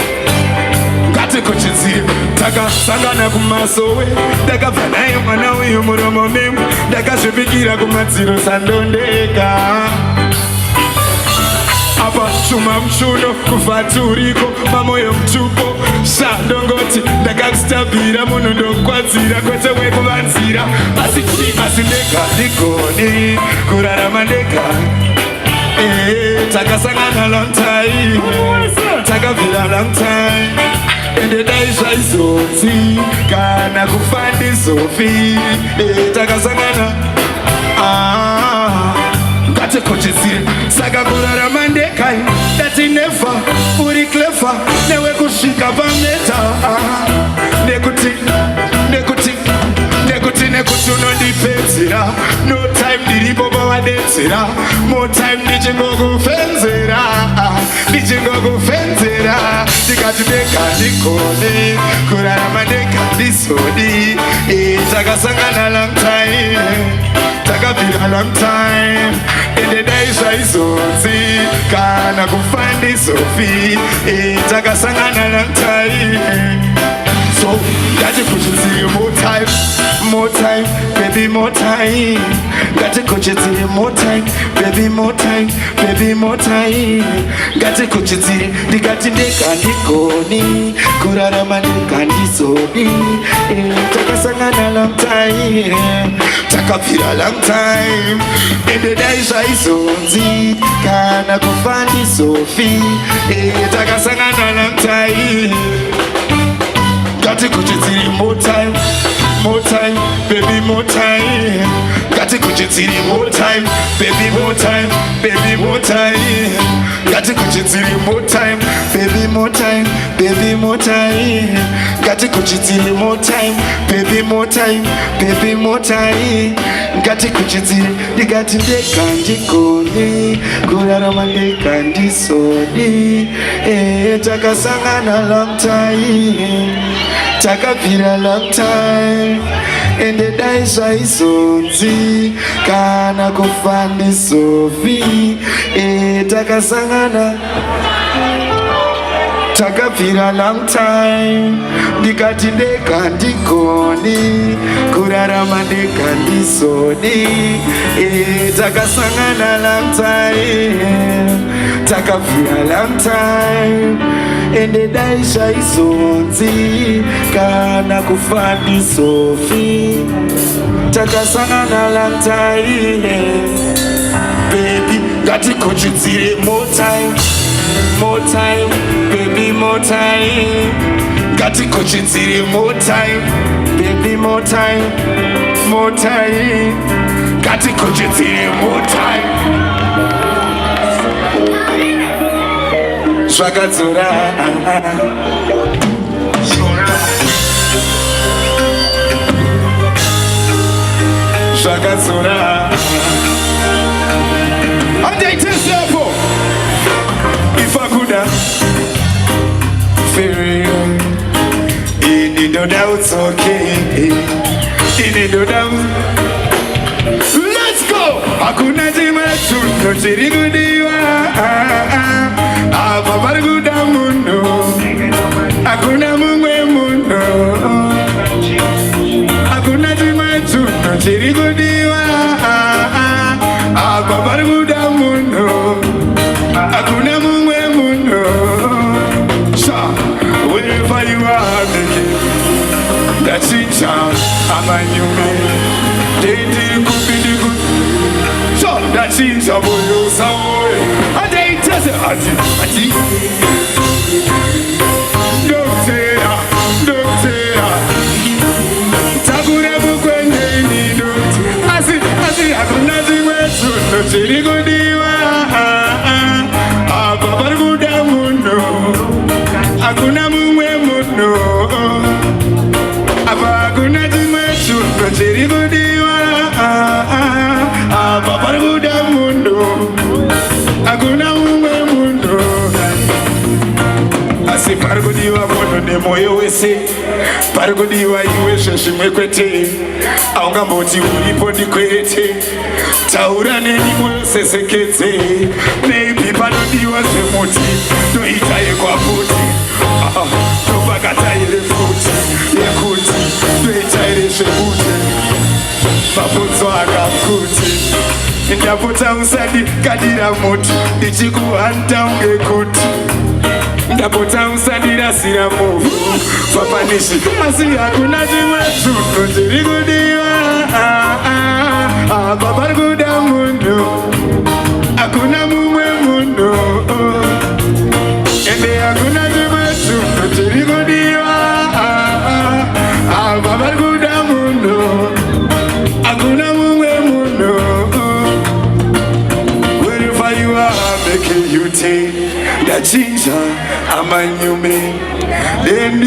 Kati kuchizi. Takasangana kumasowe. Takafanayo manawe yumuromo memu. Takashubikira kumatsiro sandondeka. Apa chuma mchuno kufaturiko mamoyo mtupo shandongoti ndakakustabira muno ndokwadzira kwete wekuvanzira asi ndega ndigoni kurarama ndega takasangana long time takabvira long time ende daizva izoti kana kufandi zofi takasangana ngatekochezire saka kurarama ndekai dati nefa uri clever newe kusvika pameta nekuti unondipedzera no time ndiripo pawa madetsera. More time ndichingokufenzera, ndichingokufenzera. Ndikati deka ndikoni, kurarama deka ndisoni. Takasangana long time, takapira long time. Ende daisha izonzi, kana kufandi sofi. Takasangana long time. So, got to push it to you more time, baby, more time. Got to coach it to you more time, baby, more time, baby, more time. Got to coach it to you, the got to make and the goni, kurara mani kandi soni. Taka sangana long time, taka pira long time. In the days I zonzi, kana kufandi sofi. Taka sangana long time. Got to coach it to you more time, baby, more time. Got to coach it to you more time, baby, more time, baby, more time. Got to coach it to you more time, baby, more time, baby, more time. Got to coach it to you more time, baby, more time, baby, more time. Got to coach it to you got to take candy koni, kurara mande candy soni. Taka sangana long time. Taka pira long time. And the days I zonzi, kana kufandi sofi. Taka sangana, taka pira long time. Dikati deka ndikoni, kurara mande kandi soni. Taka sangana long time, taka pira long time. Ende daisha izonzi, kana kufandi sofi. Taka sangana long time. Baby, got to coach it to you more time, baby, more time. Got to coach it to you more time, baby, more time. Got to coach it to you more time. Shwakatsura, Shwakatsura. I'm dating simple. If I could have feel in the doubts, okay. In the doubts. Let's go. Hakuna jima chuno chirigudiwa. Ababarguda mundo. Hakuna mumwe mundo. Hakuna jima chuno chirigudiwa. Ababarguda mundo. Hakuna mumwe mundo. Sha, wherever you are, making that's it, child. I'm a new man. So that's it, I'm going somewhere. I date us, Ati. Doctor. Takure bukwende ni doctor. Asi, hakuna ziwe suno chirigudiwa. Ababarguda mundo. Hakuna mumwe mundo. Hakuna ziwe suno chirigudiwa. Ababarguda mundo. Hakuna mumwe mundo. Asi pargudiwa mundo ne moyo wese. Pargudiwa iwe shashimwe kwete. Aunga moti ulipo ndikwete. Taura neni moyo sesekete. Maybe pargudiwa semuti. Toitaye kwa puti. Tobakata ile futi. Yekuti. Toitaye shebuti. Mafunzo akakuti. Ndaputa usadi kadira muti. Ichikuhanta ungekuti. Ndaputa usadi rasira muvu. Papanishi asi hakuna jima chuno chirigudiwa. Ababarguda mundo. Hakuna mumwe mundo. Ende hakuna jima chuno chirigudiwa. Ababarguda mundo. Hakuna mumwe mundo. Wherever you are, making you take that ginger, I'm a new man. Then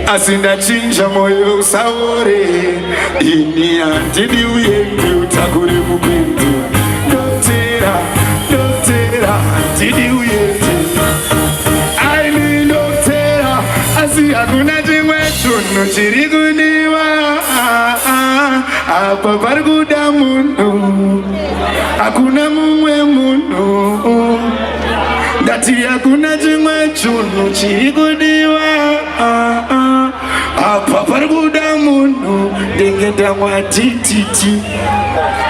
asinda chinja moyo saore. Ini antidi uye utakuri chirikudiwa apa parikuda munhu hakuna mumwe munhu ndati hakuna chimwe chinhu chirikudiwa apa parikuda munhu ndengeta mwatititi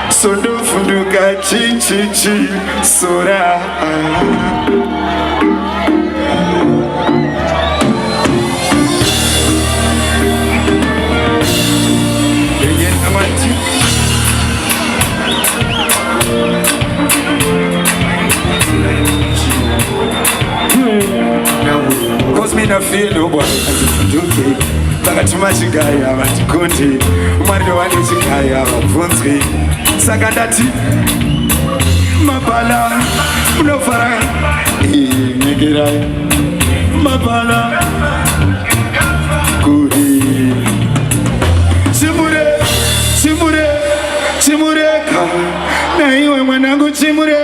sondovhunduka chichichi sora Cause me no feel no boy okay. Vakatuma chigaya vatikundi Mwari wane chigaya vabvunzwi Saka ndati mabhala unofara nyegerai mabhala kuri chimure chimure chimureka naiwe mwanangu chimure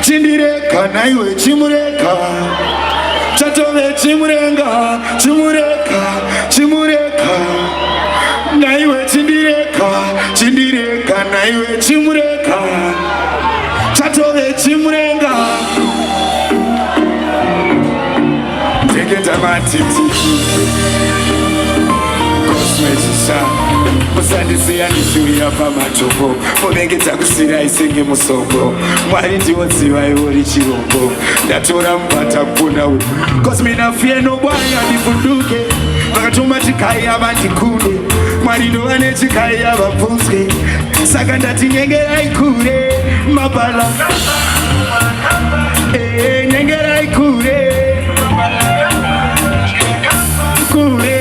chindireka naiwe chimureka chatove chimurenga chimureka chimureka naiwe chindireka chindireka naiwe chimureka chatove chimurenga teketa matiti kosmechisha musandisiya ndishuya pamatopo munenge takusirai senge musongo mwari ndiwo dziva ivo richirombo ndatora mubata kupona uyu kosi mina fiye nobwaya ndivhunduke vakatoma chikai ava ndikunde mwari ndova nechikai ava bvunzwe saka ndati nyengerai kure mabhala nyengerai kure kure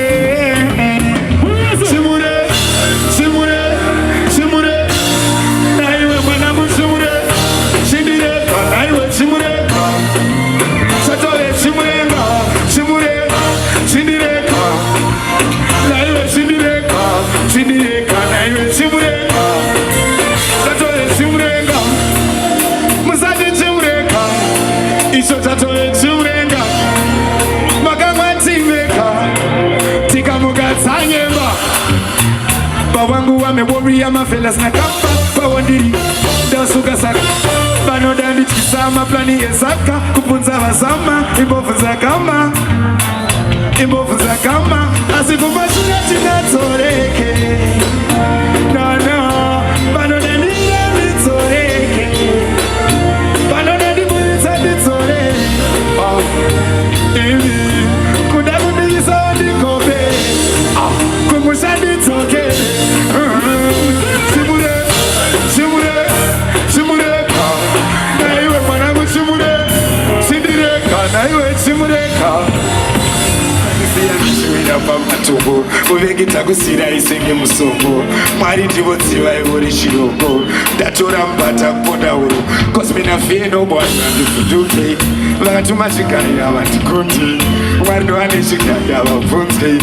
wangu wameboria mafelas na kamba pawandiri ndasuka saka vanoda ndityisama plani yesaka kubvunza vasama imbovu dzakama imbovu dzakama asi kumashina tinatsoreke nono vanoda ndira nditsoreke vanoda ndiburitsa nditsoreke kuda kundiisa ndikope kumusha nditsoke pamatombo uvenge takusirai senge musongo mwari ndivo dziva ivo richiroko ndatora mubata kuponda uro kosi mina fiye nobwana ndivhunduke vakatuma chigai ava ndikundi mwari ndovane chigai ava bvunzwe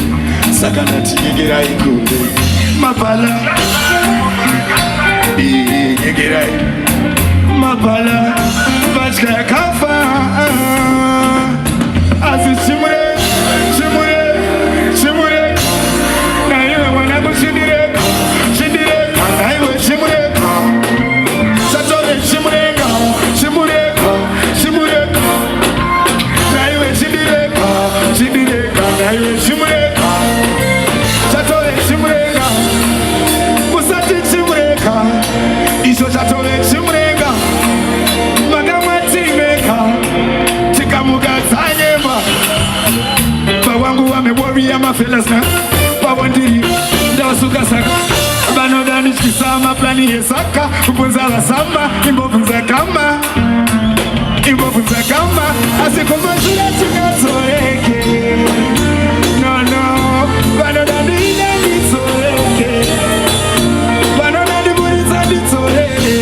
saka ndatinyengerai kunde mabhala nyengerai mabhala vatya yakafa asi chimure chimure chimure naiwe mwanangu chindireka chindireka naiwe chimureka chatove chimureka chimureka chimureka naiwe chindireka chindireka naiwe chimureka chatove chimureka musati chimureka icho chatove chimureka makamwatimeka tikamukadzanyemba pawangu wameboria mafelasna pawandiri ndasuka saka vanoda ndityisa maplani yesaka kubvunza vasamba imbovu dzakama imbovu dzakama asi kumashura tingatsoreke nono vanoda ndine nditsoreke vanoda ndiburitsa nditsoreke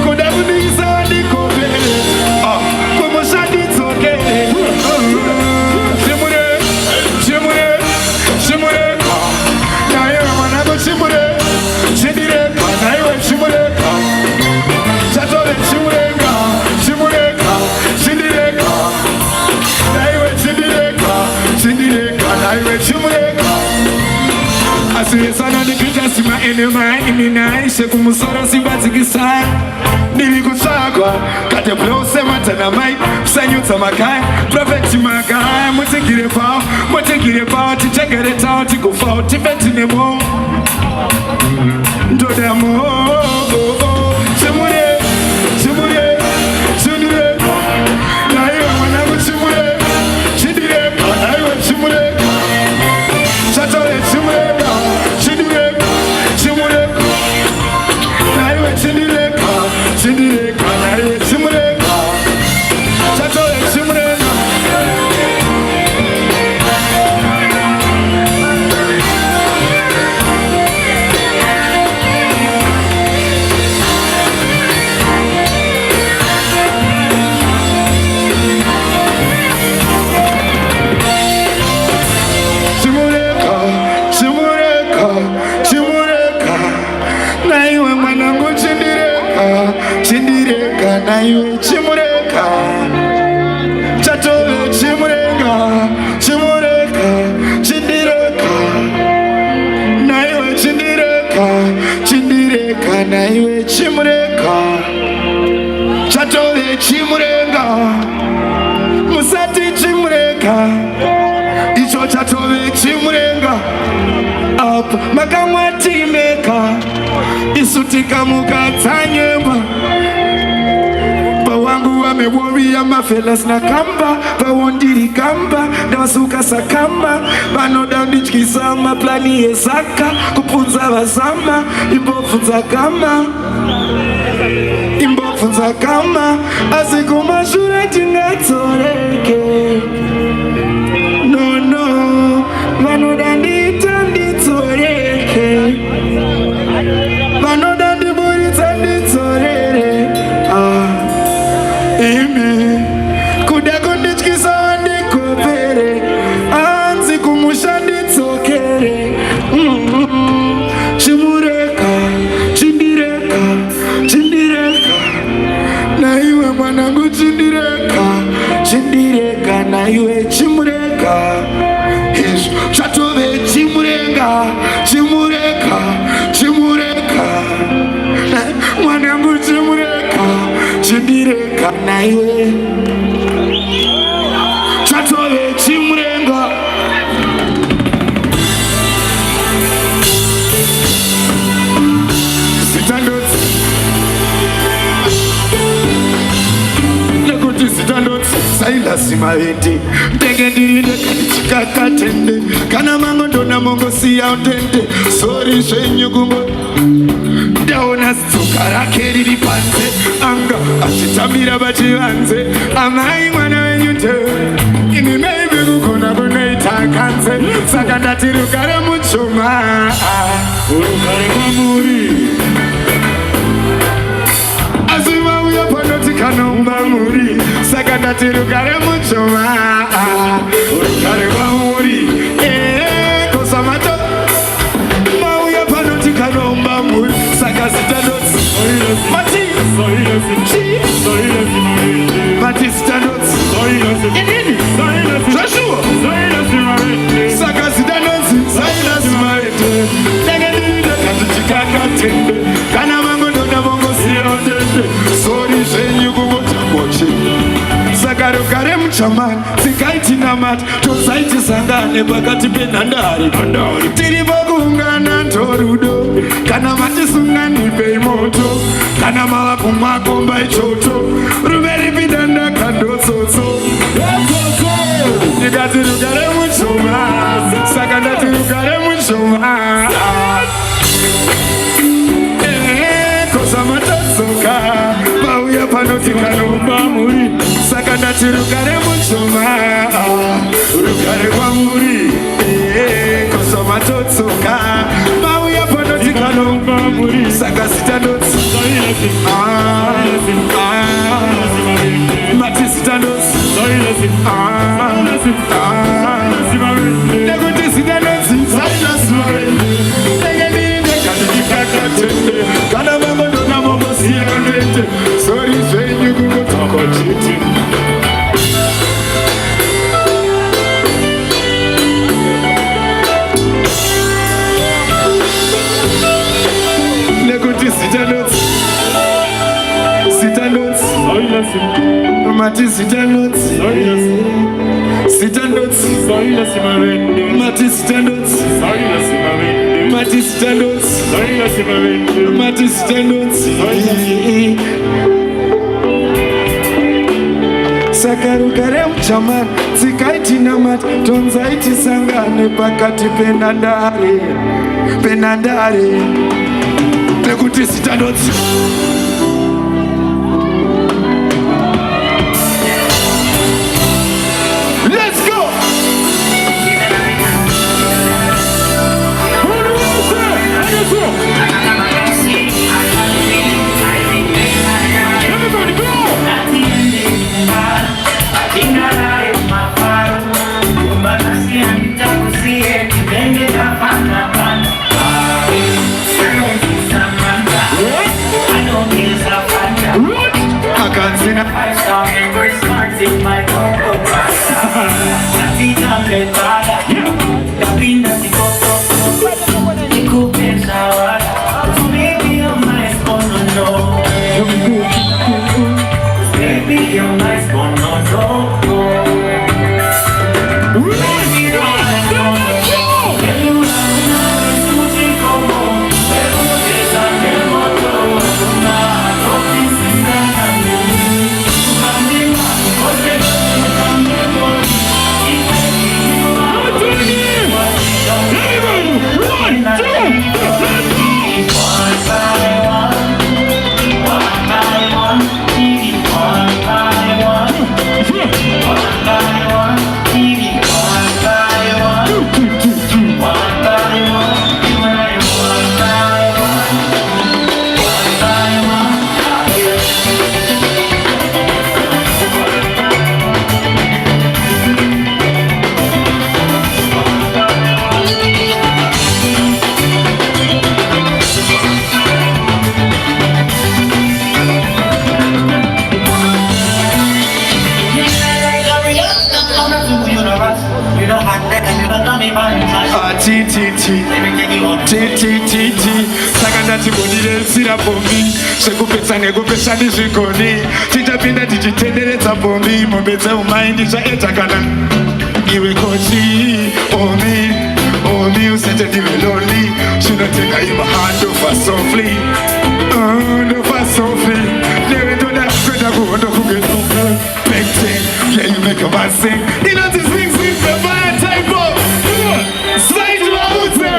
kuda kundiisa ndikopere kumusha nditsokere chimure chimure chimureka naiwe mwanangu chimure chindireka naiwe chimureka chatove chimureka chimureka chindireka Peter sima enema imina ishe kumusoro sibatikisa Nili kuchagwa kate blose matana mai Kusanyuta makai Prophet makai Mutikire pao Tichegere tao Tikufao Tifetine mo Ndode mo Chimure Na iwe mwanangu chimure Chidire Na iwe chimure Chatole chimure Chidire Na iwe chidire Na iwe chimure Chatole chimure Na iwe chimureka Chatole chimureka Chindireka Na iwe chindireka Na iwe chimureka Chatole chimureka Musati chimureka Icho chatole chimureka Up makamwati meka Isutika mukatsanyemba wangu wameworia mafelas na kamba Pawondiri kamba Dawasuka sakamba Banoda ndichkisama Plani yesaka Kupunza wasama Imbofunza kama Azikuma shura tingatoreke No Banoda nditoreke Banoda ndiburita nditorere Imi Kudako ndichkisa wandikopere Anzi kumusha nditsokere Chimureka Chindireka Na iwe mwanangu Chindireka Na iwe chimureka Chatove chimureka Mwanangu Chindireka Na iwe Chatove chimurenga Sitandot Nekuti sitandot Saila simaendi Mtegendirinde kanichikakatende Kana mangondo na mongo siya utende Sorry shenyu gumbo Daona sukara keriri panze Anga ashitamira bachivanze Amai mwana wenyute Ini maybe kukona kuneitakanze Saka ndati rugare muchuma Urugare kwamuri Azima uya panoti kanomba muri Saka ndati rugare muchuma Urugare kwamuri Kosamato Mauya panoti kanomba muri Saka sitandot Mati sitandot Inini Joshua Saka sitandot Saila simarete Negendirinde katichikakatende Kana mango nona mongo siyaotende Sori shenyu kumotakoche Saka rugare mchamani Sikaiti namati Tosaiti sangane pakati penandari Tiribo kuungana ntorudo Kana mati sungani pei moto Kana mala kumakomba ichoto Rumeri bidanda kandotsotso Nikati rugare muchoma Saka ndati rugare muchoma Kosa matatsoka Pauya panoti kanomba muri Saka ndati rugare muchoma Rugare kwa muri Kosa matatsoka Pauya panoti kanomba muri Saka sitandot Mati sitandot Nekuti sitandot Saila simarende Negendirinde katichikakatende Kana mango nona mongo siyaotende Sori shenyu kumotakoche kuti zita notes. Zita notes. Mati zita notes. Zita notes. Mati zita notes. Mati zita notes. Mati zita notes. Sakarugare mchamani tsikaiti namati tonzaiti sangane pakati penandare nekuti zita notes. Let's go. Everybody go. Sakandatigoniretsira bombi zvekupedza nekupesha ndizvigoni tichapinda tichitenderedza bombi mombe dzeumai ndichaedza kana iwe kochi omi usete ndive lonely zvinoteka imahand over softly over softly newe ndoda kwenda kuhondo kugesoke pekting yeah you make a man sing inonzi swing swing bebaya type of slide maute.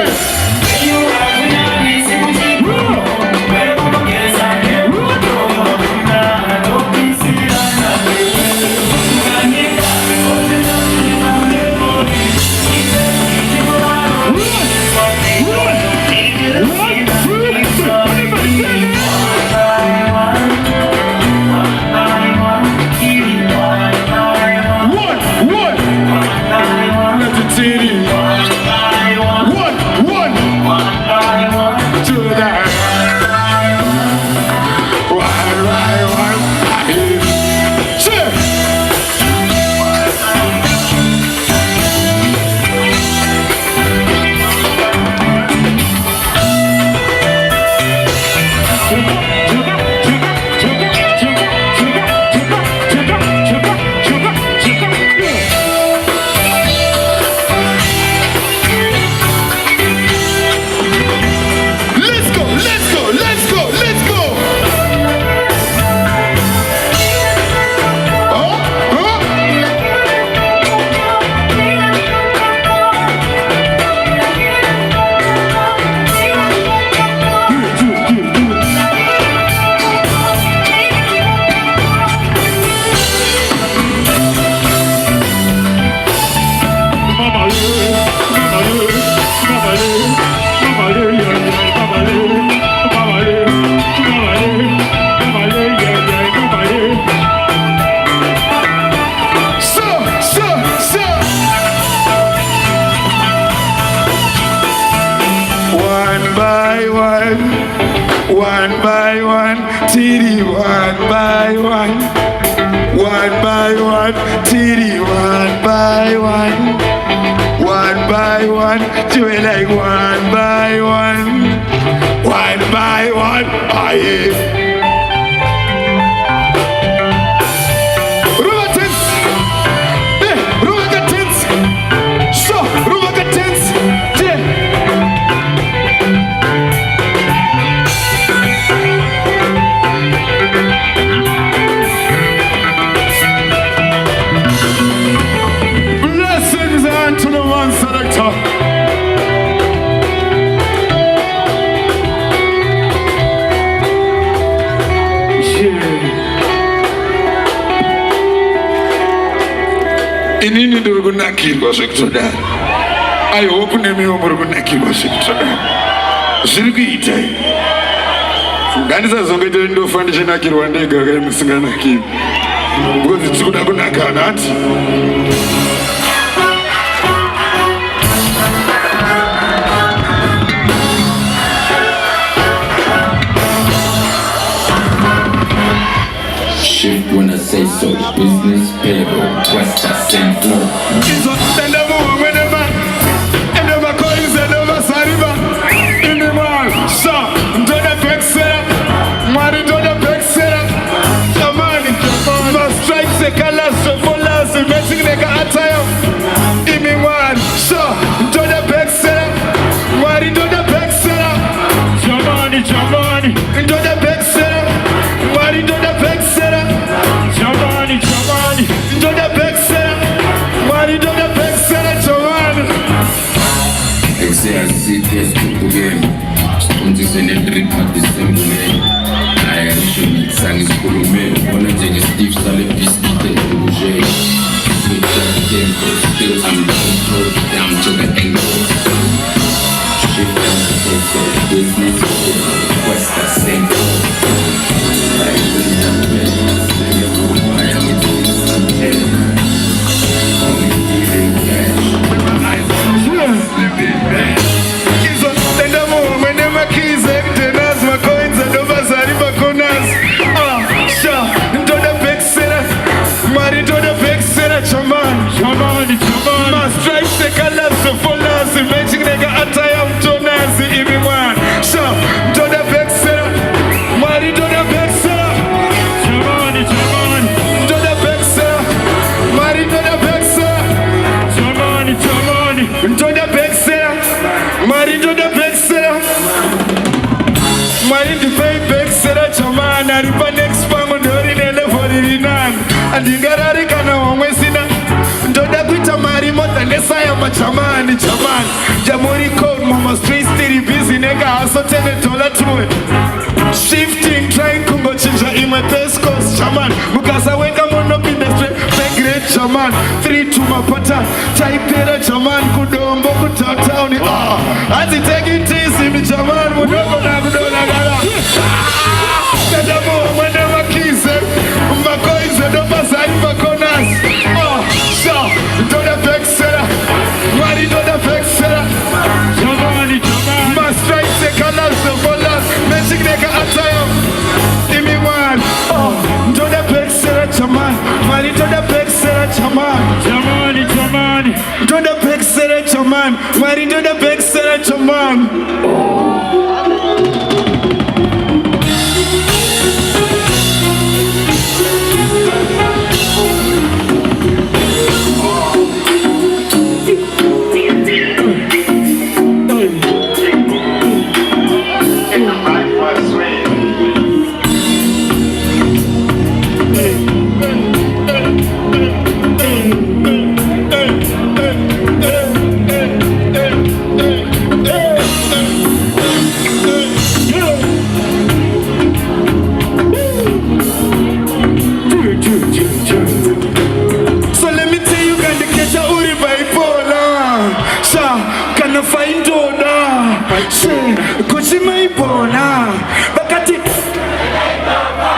One by one, TD, one by one. One by one, TD, one by one. One by one, do it like one by one. One by one. inini ndiri kunakirwa zvekutodaro. I hope nemiwo muri kunakirwa zvekutodaro. Zviri kuita nganisazongoita ndofa ndichinakirwa ndega kai musinganakirwi because tiri kuda kunaka nati. Shift when I say so, business, payroll, West, that same flow. Andingararikana wamwesina ndoda kuita mari motandesaya machamani chamani jamuri code mama street still busy nega haso $10 tuwe shifting trying kungochinja imwe pescos chaman mukasa weka mono industry great chaman 3 to mapata taipera chaman kudombo kutatauni hazi take it easy mi chaman mudogo na kudola gala Kadamo mwende wakize Makoize doba zari makonas So, doda vexera Mari doda vexera Jamani, jamani Mastrai se kalas de volas Magic nega atayam Imi wan Doda vexera chaman Mari doda vexera chaman Jamani, jamani Doda vexera chaman Mari doda vexera chaman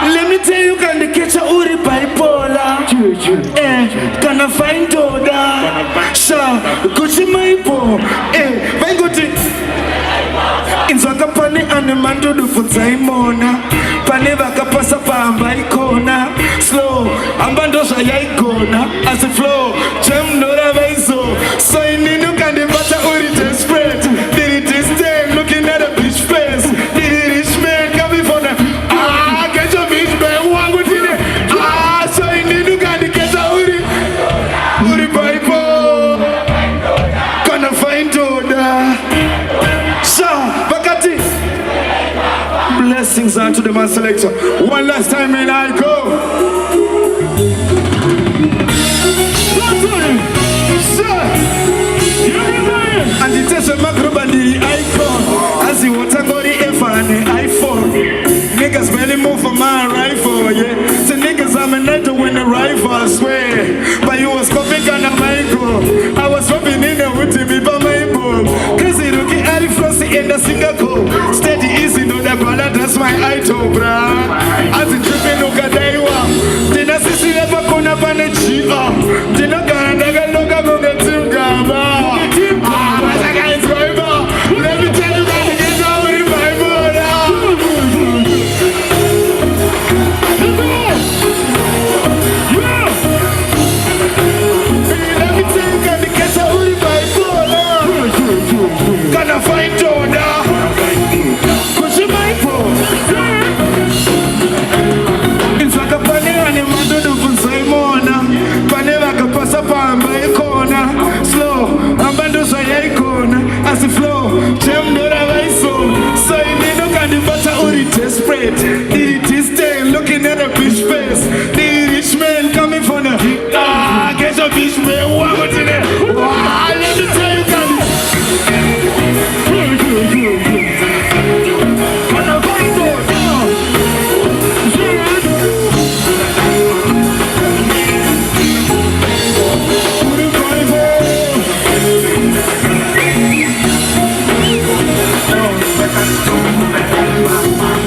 Let me tell you, can the catch a uri bipolar? Can I find Oda? Sha, Gucci Maipo, Vanguti. In Zakapani and the man to do for Zaimona. Paneva Kapasa Pamba Icona. Slow, Ambandosha Yaikona. As a flow, Jam Nora Vaiso. So in Nino can the butter uri to spread. Did it is them looking at a bitch face? Did it rich man coming for them? Get your bitch man, one good in it. So in Nino can the catch a uri Bible. Gonna find Oda. Sha, Bakati. Blessings unto the man selector. One last time and I go. And it is a macrobandi icon. As you want to go the F and the iPhone. Niggas barely move for my rifle, yeah. So niggas I'm a night to win the rifle, I swear. But you was copying and I'm it? Did it stay looking at a bitch face? Did rich man coming from the get a bitch man, what was in there? Let me tell you, Candy.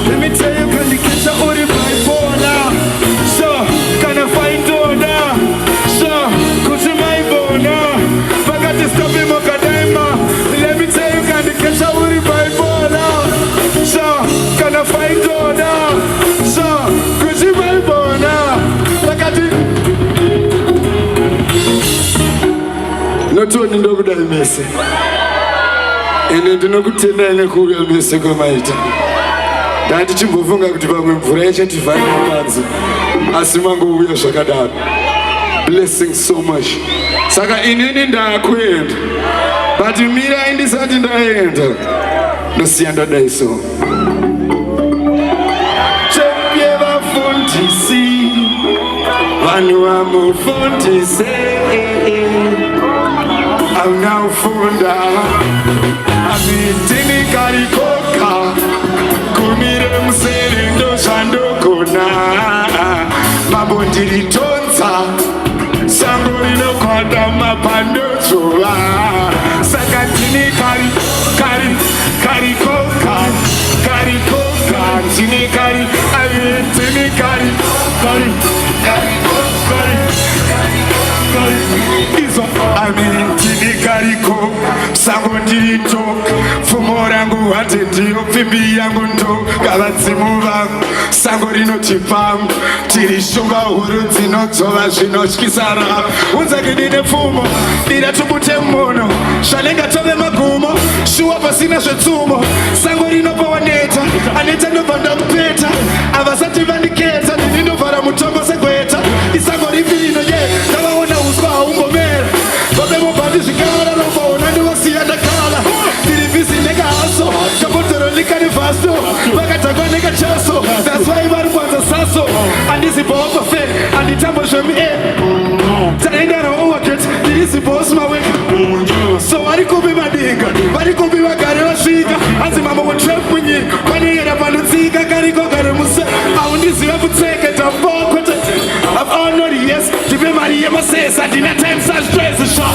Let me tell you, can you catch a hoodie bipolar? So, can I find order? So, could you my boner? But got to stop him, let me tell you, can you catch a hoodie bipolar? So, can I find order? So, could you my boner? But got to... Not only know that I miss it. And I do not go tell any who will miss a gomaita. That chimbofunga kuti vamwe mvura yachativhara panze asi mangovuya zvakadaro. Blessing so much. Saka inini ndakuenda but mira ndisati ndaenda ndosiya ndadai so. Chepye vafundisi vanhu vamufundise aunafunda amitini karikoka kumire musere ndo zvandogona mabondiritonza sango rinokwata mapandotova saka ndini karikoka ndini amitini izo amitini kariko sango ndirito pfumo rangu hati ndiyo pfimbi yangu ndo gavadzimu vangu sango rinotipam tiri shumba huru dzinodzova zvinotyisara unzake ndine pfumo ndiratubute muno zvanenga tove magumo shuwa pasina zvetsumo sango rinopawa neta aneta ndobva ndamupeta avasati vandiketa ndinovhara mutombo segweta isango ripino ye ndavaona uswa haumbomera vabemobhandi zvikara nomboona ndivosiya ndakala tirivhisi negahaso kabotoro likanivaso vakatakwa negachaso daswai vari kwanza saso andizibhopafe anditambozvemi taendara owaket ndirizibhosmawek so vari kupi madinga vari kupi vagari vasvika hanzi mambo mutrap munyika vaniyera panotsika karikogare muse aundiziva kutseke tambokote I've all know the yes, to be Maria Masesa, dinner time such stress is shot.